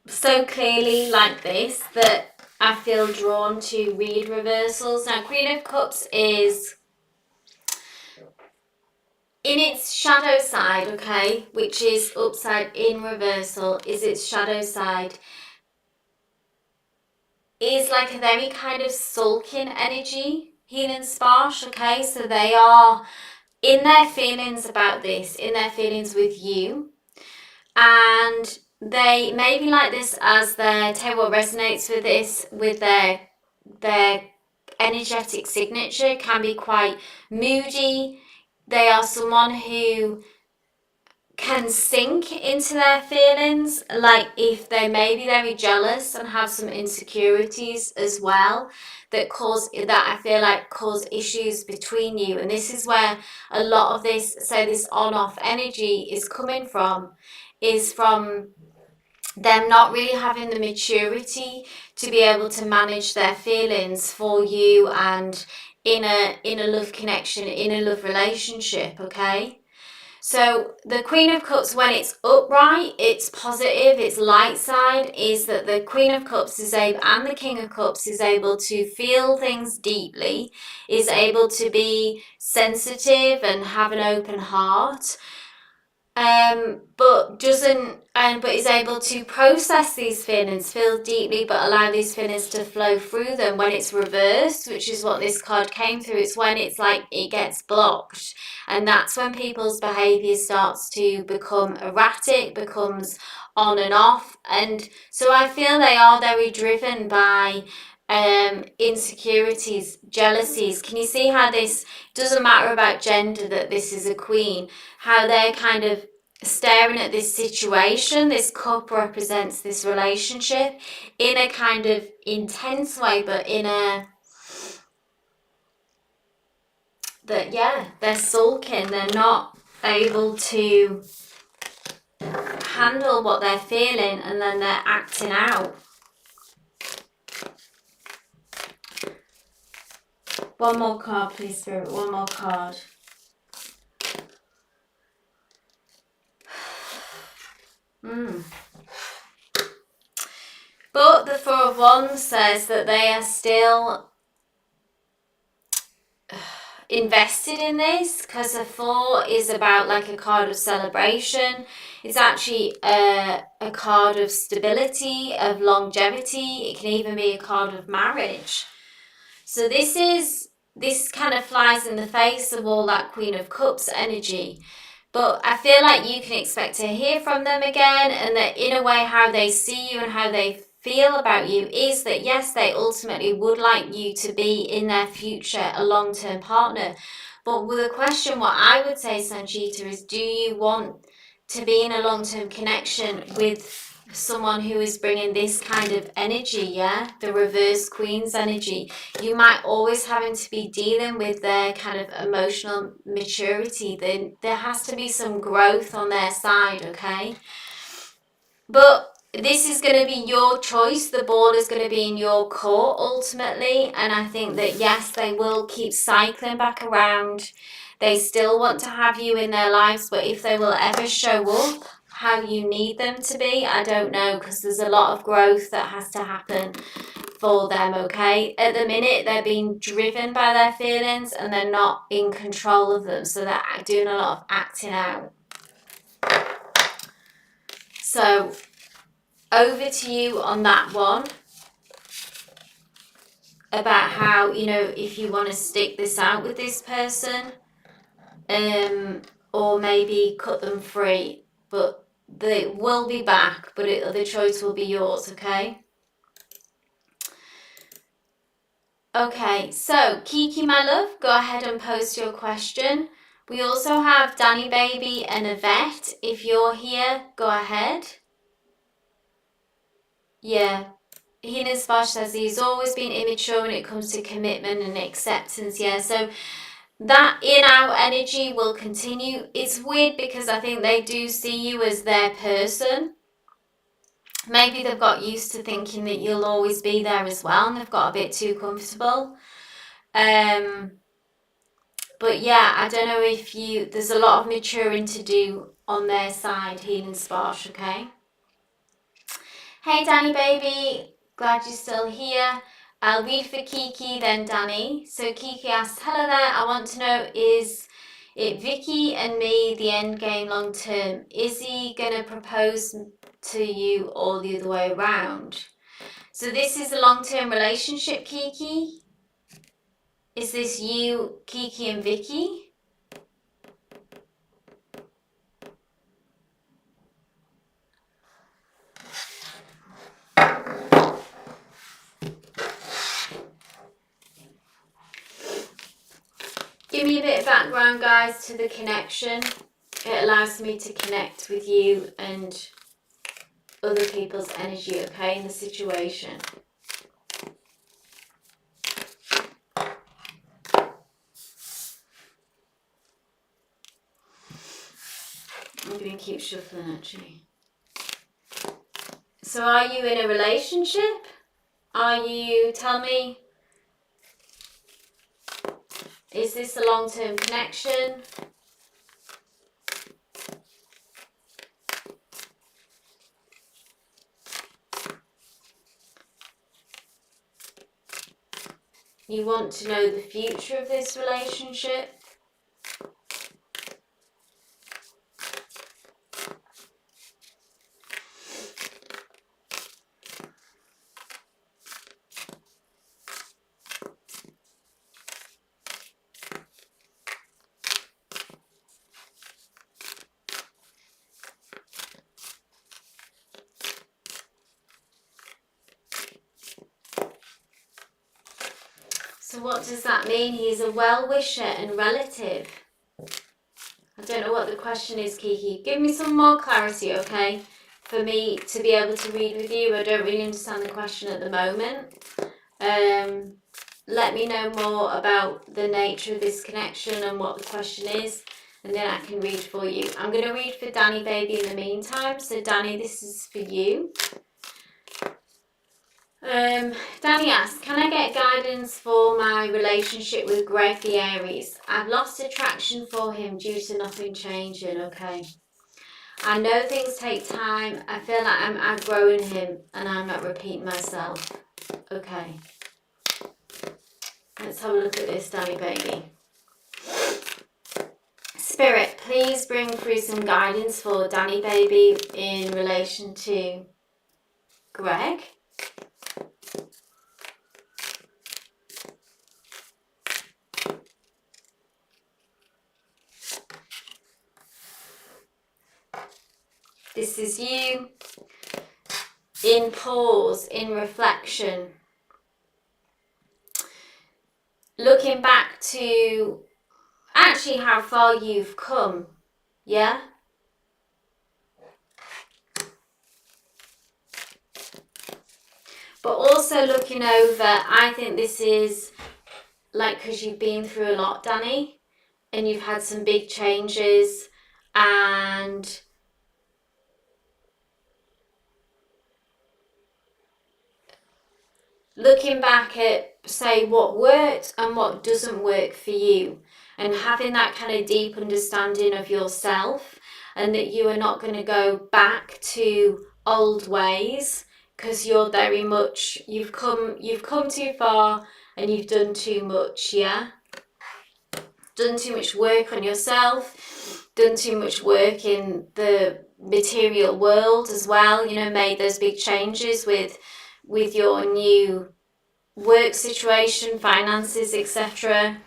so clearly like this that I feel drawn to read reversals. Now, Queen of Cups is in its shadow side, okay, which is upside in reversal, is its shadow side, is like a very kind of sulking energy, healing sparsh, okay? So they are in their feelings about this, in their feelings with you, and they may be like this as their, tell you what resonates with this, with their energetic signature, can be quite moody. They are someone who can sink into their feelings, like if they may be very jealous and have some insecurities as well that I feel like cause issues between you. And this is where a lot of this on-off energy is coming from, is from them not really having the maturity to be able to manage their feelings for you and in a love connection, in a love relationship, okay? So the Queen of Cups, when it's upright, it's positive, it's light side, is that the Queen of Cups is able, and the King of Cups is able to feel things deeply, is able to be sensitive and have an open heart, but is able to process these feelings, feel deeply, but allow these feelings to flow through them. When it's reversed, which is what this card came through, it's when it's like it gets blocked, and that's when people's behavior starts to become erratic, becomes on and off. And so I feel they are very driven by insecurities, jealousies. Can you see how this doesn't matter about gender, that this is a queen, how they're kind of staring at this situation? This cup represents this relationship in a kind of intense way, but in a that, yeah, they're sulking, they're not able to handle what they're feeling, and then they're acting out. One more card, please, Spirit. One more card. But the Four of Wands says that they are still invested in this, because the Four is about like a card of celebration. It's actually a card of stability, of longevity. It can even be a card of marriage. So this kind of flies in the face of all that Queen of Cups energy. But I feel like you can expect to hear from them again, and that in a way how they see you and how they feel about you is that yes, they ultimately would like you to be in their future a long-term partner. But with a question, what I would say, Sanchita, is do you want to be in a long-term connection with someone who is bringing this kind of energy, yeah? The reverse Queen's energy. You might always having to be dealing with their kind of emotional maturity. There has to be some growth on their side, okay? But this is going to be your choice. The ball is going to be in your court ultimately. And I think that yes, they will keep cycling back around. They still want to have you in their lives, but if they will ever show up how you need them to be, I don't know, because there's a lot of growth that has to happen for them, okay? At the minute, they're being driven by their feelings and they're not in control of them, so they're doing a lot of acting out. So, over to you on that one, about how, you know, if you want to stick this out with this person, or maybe cut them free. But they will be back, but the choice will be yours, okay? Okay, so Kiki, my love, go ahead and post your question. We also have Danny Baby and Yvette. If you're here, go ahead. Yeah. Healing Sparsh says he's always been immature when it comes to commitment and acceptance. Yeah, so that in-out energy will continue. It's weird because I think they do see you as their person. Maybe they've got used to thinking that you'll always be there as well, and they've got a bit too comfortable. But yeah, I don't know if there's a lot of maturing to do on their side, Healing Sparsh, okay? Hey Danny baby, glad you're still here. I'll read for Kiki, then Danny. So Kiki asks, hello there, I want to know, is it Vicky and me the end game long term? Is he gonna propose to you or the other way around? So this is a long-term relationship, Kiki? Is this you, Kiki and Vicky? Give me a bit of background, guys, to the connection. It allows me to connect with you and other people's energy, okay, in the situation. I'm going to keep shuffling, actually. So are you in a relationship? Tell me, is this a long-term connection? You want to know the future of this relationship? So what does that mean? He's a well-wisher and relative. I don't know what the question is, Kiki. Give me some more clarity, okay? For me to be able to read with you. I don't really understand the question at the moment. Let me know more about the nature of this connection and what the question is, and then I can read for you. I'm going to read for Danny baby in the meantime. So Danny, this is for you. Danny asks, can I get guidance for my relationship with Greg the Aries? I've lost attraction for him due to nothing changing, okay? I know things take time. I feel like I'm outgrowing him and I'm not repeating myself. Okay. Let's have a look at this, Danny baby. Spirit, please bring through some guidance for Danny baby in relation to Greg. This is you in pause, in reflection. Looking back to actually how far you've come, yeah? But also looking over, I think this is like because you've been through a lot, Danny, and you've had some big changes, and looking back at, say, what worked and what doesn't work for you, and having that kind of deep understanding of yourself, and that you are not going to go back to old ways because you're very much, you've come too far and you've done too much, yeah? Done too much work on yourself, done too much work in the material world as well, you know, made those big changes with your new work situation, finances, etc.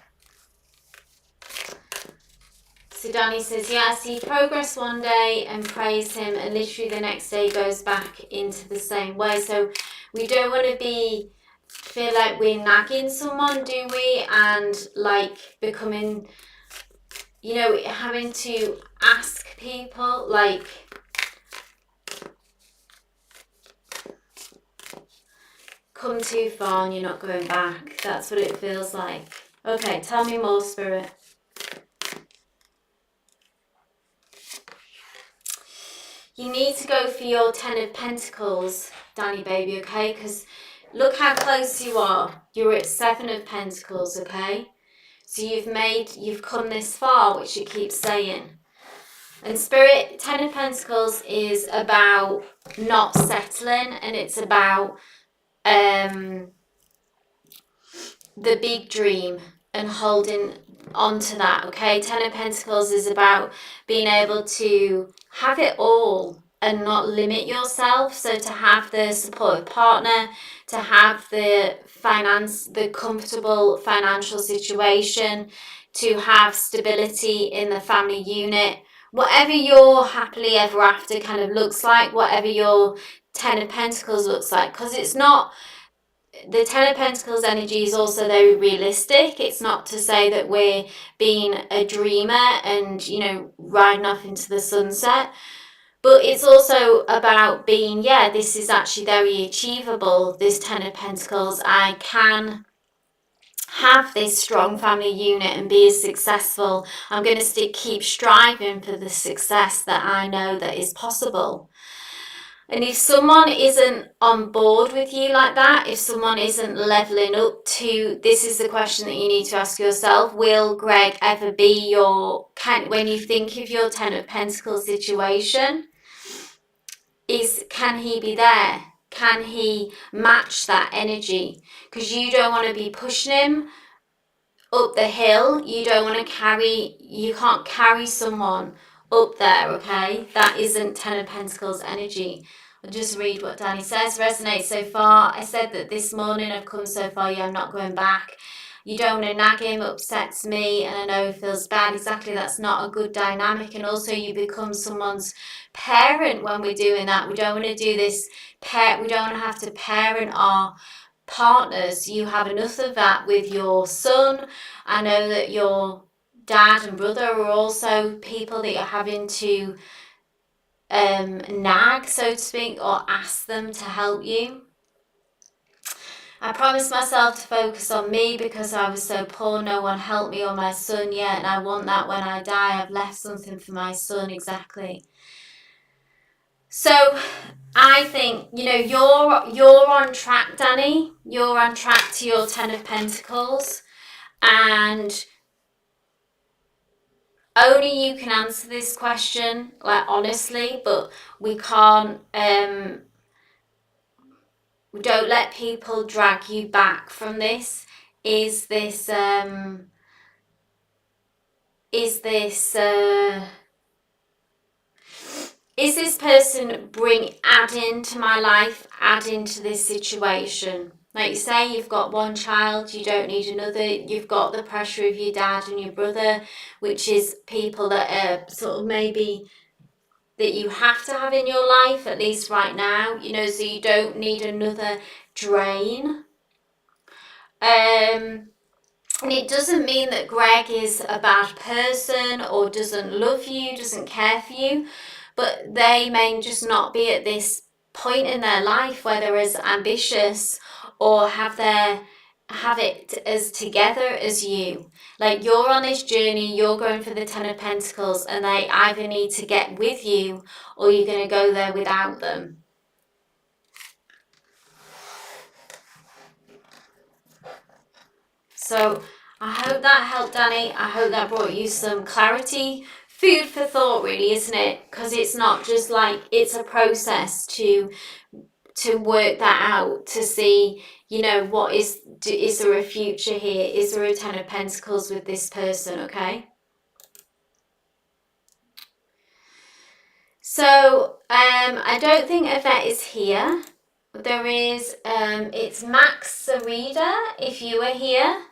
So Danny says, yeah, I see progress one day and praise him, and literally the next day goes back into the same way. So we don't want to feel like we're nagging someone, do we? And like becoming, you know, having to ask people, like, come too far and you're not going back. That's what it feels like. Okay, tell me more, Spirit. You need to go for your 10 of Pentacles, Danny baby, okay? Because look how close you are. You're at 7 of Pentacles, okay? So you've come this far, which you keep saying. And Spirit, 10 of Pentacles is about not settling, and it's about the big dream and holding on to that, okay? 10 of Pentacles is about being able to have it all and not limit yourself. So to have the supportive partner, to have the comfortable financial situation, to have stability in the family unit, whatever your happily ever after kind of looks like, whatever your 10 of Pentacles looks like, because it's not, the 10 of Pentacles energy is also very realistic. It's not to say that we're being a dreamer and, you know, riding off into the sunset. But it's also about being, yeah, this is actually very achievable, this 10 of Pentacles. I can have this strong family unit and be as successful. I'm going to keep striving for the success that I know that is possible. And if someone isn't on board with you like that, if someone isn't leveling up to, this is the question that you need to ask yourself, will Greg ever be when you think of your 10 of Pentacles situation, can he be there? Can he match that energy? Because you don't want to be pushing him up the hill. You can't carry someone up there, okay? That isn't 10 of Pentacles energy. I'll just read what Danny says. Resonates so far. I said that this morning I've come so far, yeah, I'm not going back. You don't want to nag him, upsets me, and I know he feels bad. Exactly, that's not a good dynamic. And also you become someone's parent when we're doing that. We don't want to do this, we don't want to have to parent our partners. You have enough of that with your son. I know that your dad and brother are also people that you're having to nag, so to speak, or ask them to help you. I promised myself to focus on me because I was so poor, no one helped me or my son yet, and I want that when I die. I've left something for my son. Exactly. So I think, you know, you're on track, Danny. You're on track to your 10 of Pentacles, and only you can answer this question, like, honestly, but we can't, don't let people drag you back from this. Is this person adding to my life, adding to this situation? Like you say, you've got one child, you don't need another. You've got the pressure of your dad and your brother, which is people that are sort of maybe that you have to have in your life, at least right now, you know, so you don't need another drain. And it doesn't mean that Greg is a bad person or doesn't love you, doesn't care for you, but they may just not be at this point in their life where they're as ambitious or have it as together as you. Like, you're on this journey, you're going for the 10 of Pentacles, and they either need to get with you or you're going to go there without them. So I hope that helped, Danny. I hope that brought you some clarity. Food for thought, really, isn't it? Because it's not just like, it's a process to work that out, to see, you know, is there a future here? Is there a 10 of Pentacles with this person, okay? So, I don't think Yvette is here. There is, it's Max Sarita, if you are here.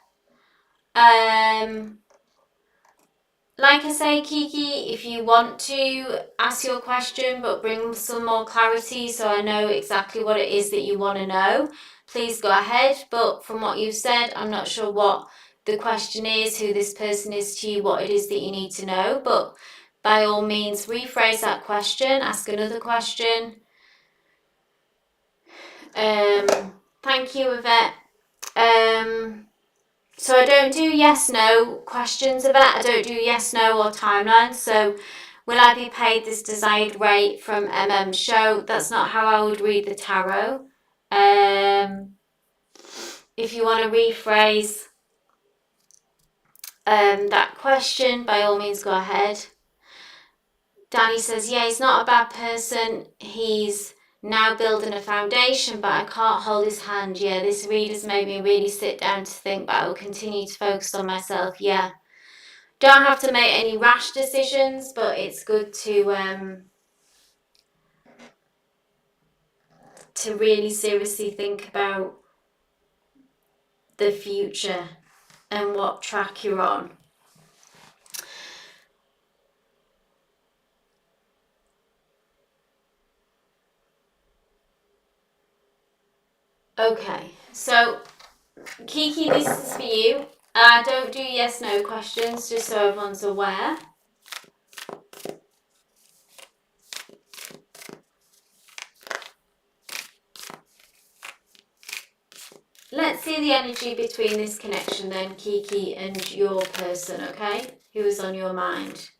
like I say, Kiki, if you want to ask your question but bring some more clarity so I know exactly what it is that you want to know, please go ahead. But from what you've said, I'm not sure what the question is, who this person is to you, what it is that you need to know. But by all means, rephrase that question, ask another question. Thank you, Yvette. So I don't do yes, no questions of it. I don't do yes, no or timelines. So will I be paid this desired rate from show? That's not how I would read the tarot. If you want to rephrase that question, by all means go ahead. Danny says, yeah, he's not a bad person. He's now building a foundation, but I can't hold his hand. Yeah, this reader's made me really sit down to think, but I will continue to focus on myself. Yeah. Don't have to make any rash decisions, but it's good to really seriously think about the future and what track you're on. Okay, so Kiki, this is for you. I don't do yes no questions, just so everyone's aware. Let's see the energy between this connection then, Kiki, and your person, okay? Who is on your mind?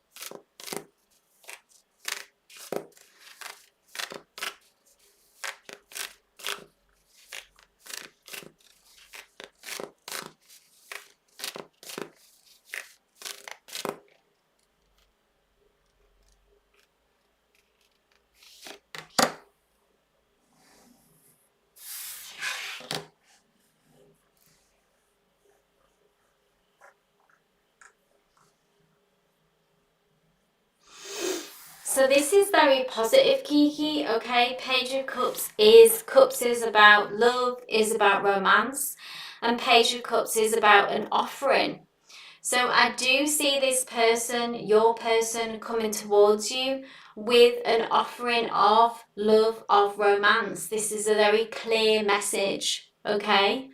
So this is very positive, Kiki, okay? Page of Cups is about love, is about romance, and Page of Cups is about an offering. So I do see this person, your person, coming towards you with an offering of love, of romance. This is a very clear message, okay?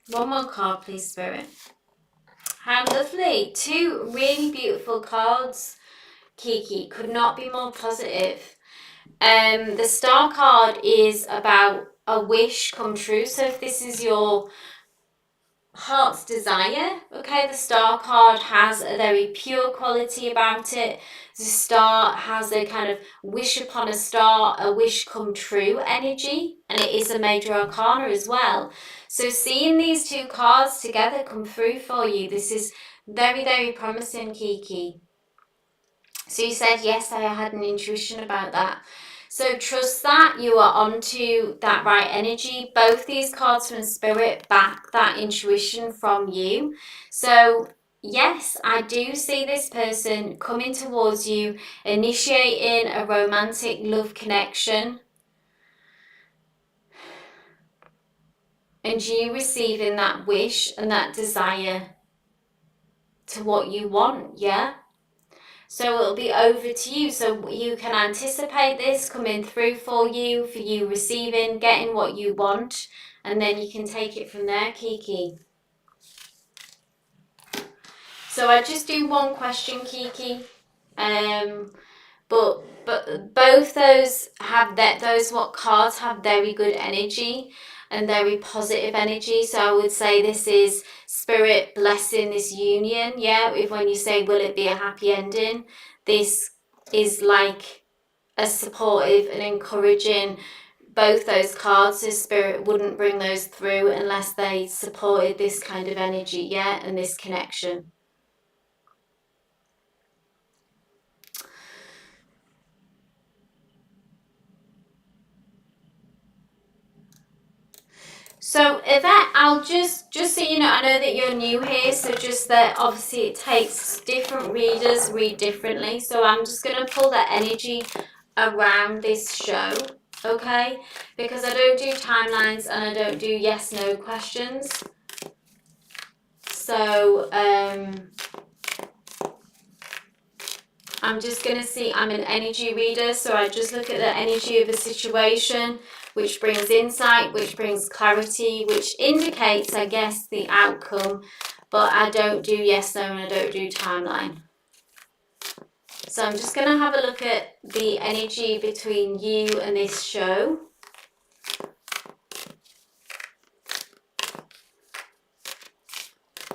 One more card, please, Spirit. How lovely. Two really beautiful cards, Kiki. Could not be more positive. The Star card is about a wish come true. So if this is your heart's desire, okay, the Star card has a very pure quality about it. The Star has a kind of wish upon a star, a wish come true energy, and it is a major arcana as well. So seeing these two cards together come through for you, this is very, very promising, Kiki. So you said, yes, I had an intuition about that. So trust that you are onto that right energy. Both these cards from Spirit back that intuition from you. So yes, I do see this person coming towards you, initiating a romantic love connection. And you receiving that wish and that desire to what you want, yeah? So it'll be over to you. So you can anticipate this coming through for you receiving, getting what you want, and then you can take it from there, Kiki. So I just do one question, Kiki. But both those have those what cards have very good energy and very positive energy. So I would say this is Spirit blessing this union. Yeah, if when you say will it be a happy ending, this is like a supportive and encouraging. Both those cards, so Spirit wouldn't bring those through unless they supported this kind of energy, yeah, and this connection. So Yvette, I'll just so you know, I know that you're new here, so just that obviously it takes different readers read differently. So I'm just going to pull that energy around this show, okay? Because I don't do timelines and I don't do yes/no questions. So I'm just going to see, I'm an energy reader, so I just look at the energy of a situation, which brings insight, which brings clarity, which indicates, I guess, the outcome, but I don't do yes, no, and I don't do timeline. So I'm just going to have a look at the energy between you and this show.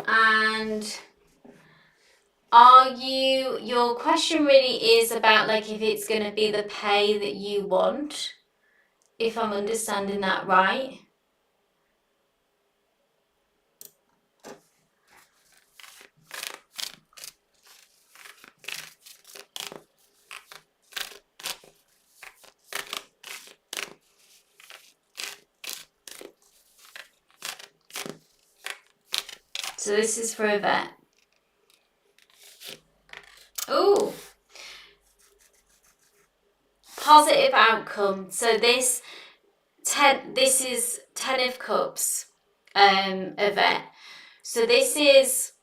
And your question really is about like if it's going to be the pay that you want, if I'm understanding that right. So this is for Yvette. Ooh. Positive outcome. So this is 10 of Cups, Yvette. So this is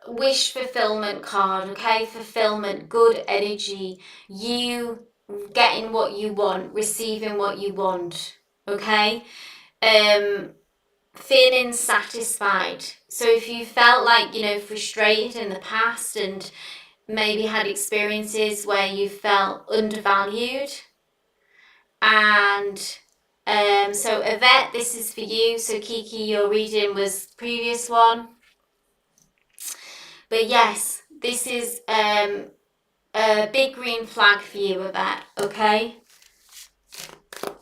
wish fulfillment card, okay? Fulfillment, good energy, you getting what you want, receiving what you want, okay? Feeling satisfied. So if you felt like, you know, frustrated in the past and maybe had experiences where you felt undervalued, and so Yvette, this is for you. So Kiki, your reading was the previous one. But yes, this is a big green flag for you, Yvette, okay?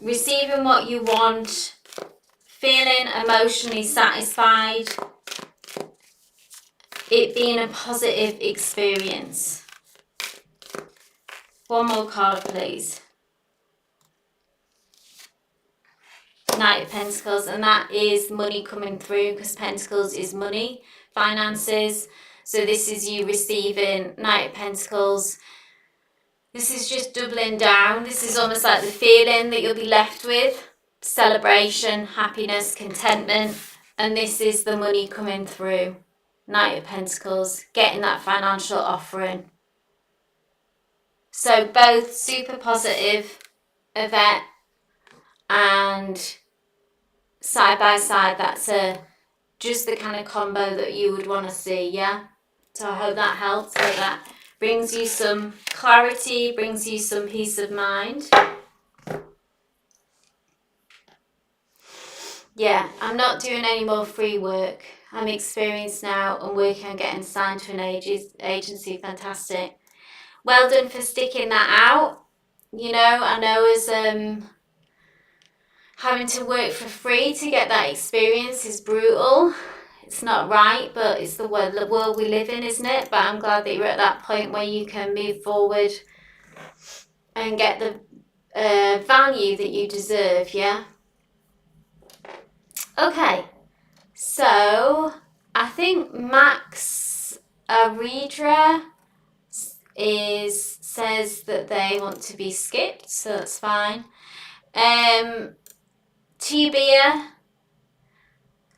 Receiving what you want, feeling emotionally satisfied, it being a positive experience. One more card, please. Knight of Pentacles, and that is money coming through, because Pentacles is money, finances. So this is you receiving Knight of Pentacles. This is just doubling down. This is almost like the feeling that you'll be left with. Celebration, happiness, contentment. And this is the money coming through. Knight of Pentacles, getting that financial offering. So both super positive, Yvette, and side by side, that's just the kind of combo that you would want to see, yeah? So I hope that helps, hope that brings you some clarity, brings you some peace of mind. Yeah, I'm not doing any more free work. I'm experienced now and working on getting signed to an agency. Fantastic. Well done for sticking that out. You know, I know as having to work for free to get that experience is brutal. It's not right, but it's the world we live in, isn't it? But I'm glad that you're at that point where you can move forward and get the value that you deserve, yeah? Okay, so I think Max Aridra says that they want to be skipped, so that's fine. Tibia,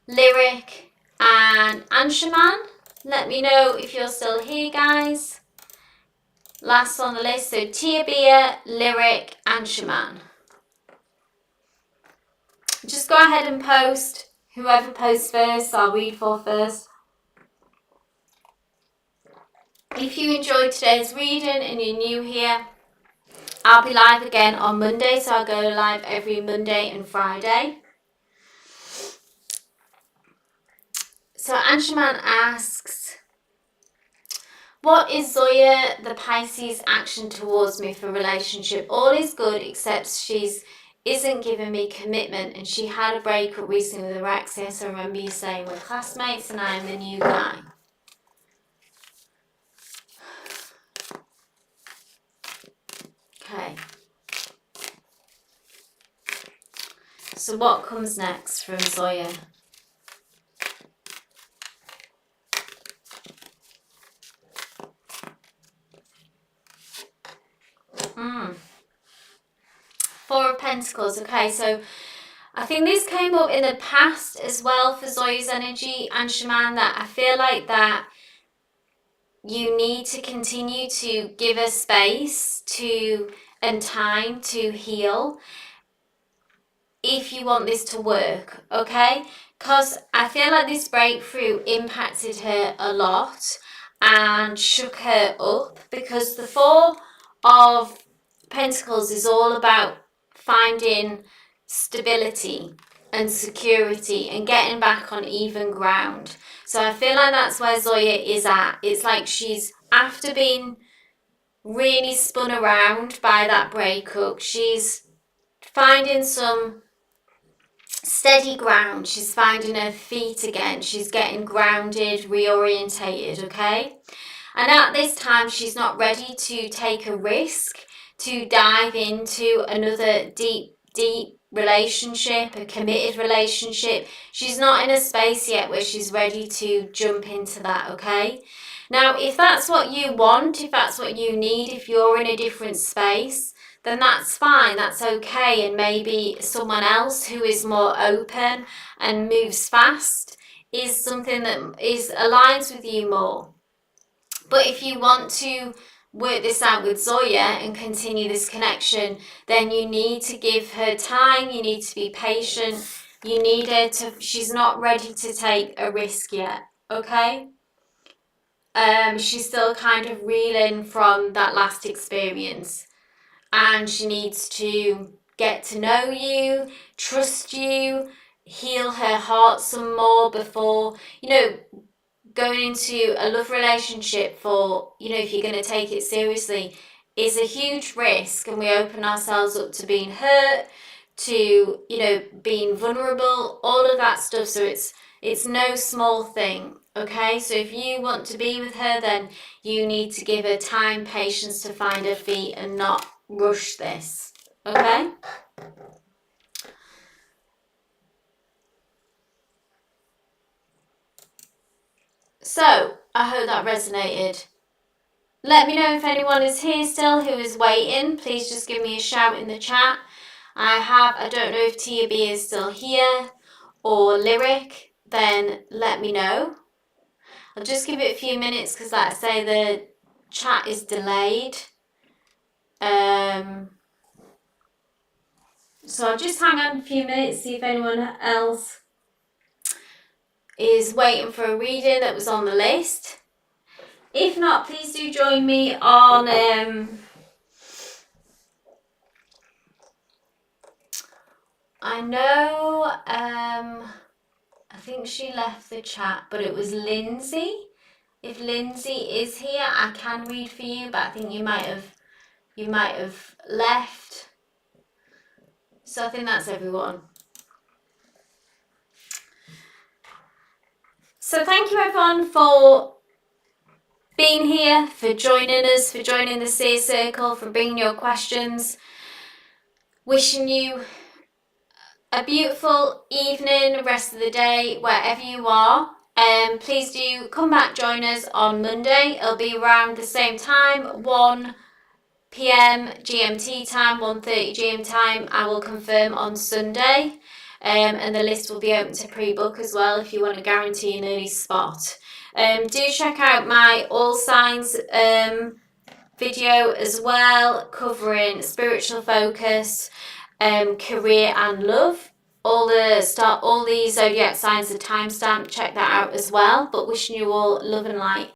Lyric, and Anshaman. Let me know if you're still here, guys. Last on the list, so Tibia, Lyric, Anshaman. Just go ahead and post. Whoever posts first, I'll read for first. If you enjoyed today's reading and you're new here, I'll be live again on Monday, so I'll go live every Monday and Friday. So Anshaman asks, what is Zoya the Pisces action towards me for relationship? All is good except she's isn't giving me commitment, and she had a breakup recently with her ex. Yes, I remember you saying we're classmates and I'm the new guy. Okay. So what comes next from Zoya? Four of Pentacles. Okay, so I think this came up in the past as well for Zoya's energy and Shaman, that I feel like that you need to continue to give her space to and time to heal if you want this to work, okay? Because I feel like this breakthrough impacted her a lot and shook her up, because the Four of Pentacles is all about finding stability and security and getting back on even ground. So I feel like that's where Zoya is at. It's like she's, after being really spun around by that breakup, she's finding some steady ground. She's finding her feet again. She's getting grounded, reorientated, okay? And at this time, she's not ready to take a risk, to dive into another deep relationship, a committed relationship. She's not in a space yet where she's ready to jump into that, okay? Now, if that's what you want, if that's what you need, if you're in a different space, then that's fine, that's okay. And maybe someone else who is more open and moves fast is something that aligns with you more. But if you want to work this out with Zoya and continue this connection, then you need to give her time, you need to be patient, you need her to, she's not ready to take a risk yet, okay? She's still kind of reeling from that last experience, and she needs to get to know you, trust you, heal her heart some more before, going into a love relationship for, if you're going to take it seriously, is a huge risk, and we open ourselves up to being hurt, to, being vulnerable, all of that stuff. So it's no small thing, okay? So if you want to be with her, then you need to give her time, patience to find her feet and not rush this, okay? So I hope that resonated. Let me know if anyone is here still who is waiting. Please just give me a shout in the chat. I don't know if Tia B is still here or Lyric, then let me know. I'll just give it a few minutes because, like I say, the chat is delayed. So I'll just hang on a few minutes, see if anyone else is waiting for a reading that was on the list. If not, please do join me on I know I think she left the chat, but it was Lindsay. If Lindsay is here, I can read for you, but I think you might have left. So I think that's everyone. So thank you everyone for being here, for joining us, for joining the Seer Circle, for bringing your questions. Wishing you a beautiful evening, rest of the day, wherever you are. Please do come back, join us on Monday. It'll be around the same time, 1 p.m. GMT time, 1:30 GM time. I will confirm on Sunday. And the list will be open to pre-book as well if you want to guarantee an early spot. Do check out my All Signs video as well, covering spiritual focus, career and love. All the zodiac signs are timestamped. Check that out as well. But wishing you all love and light.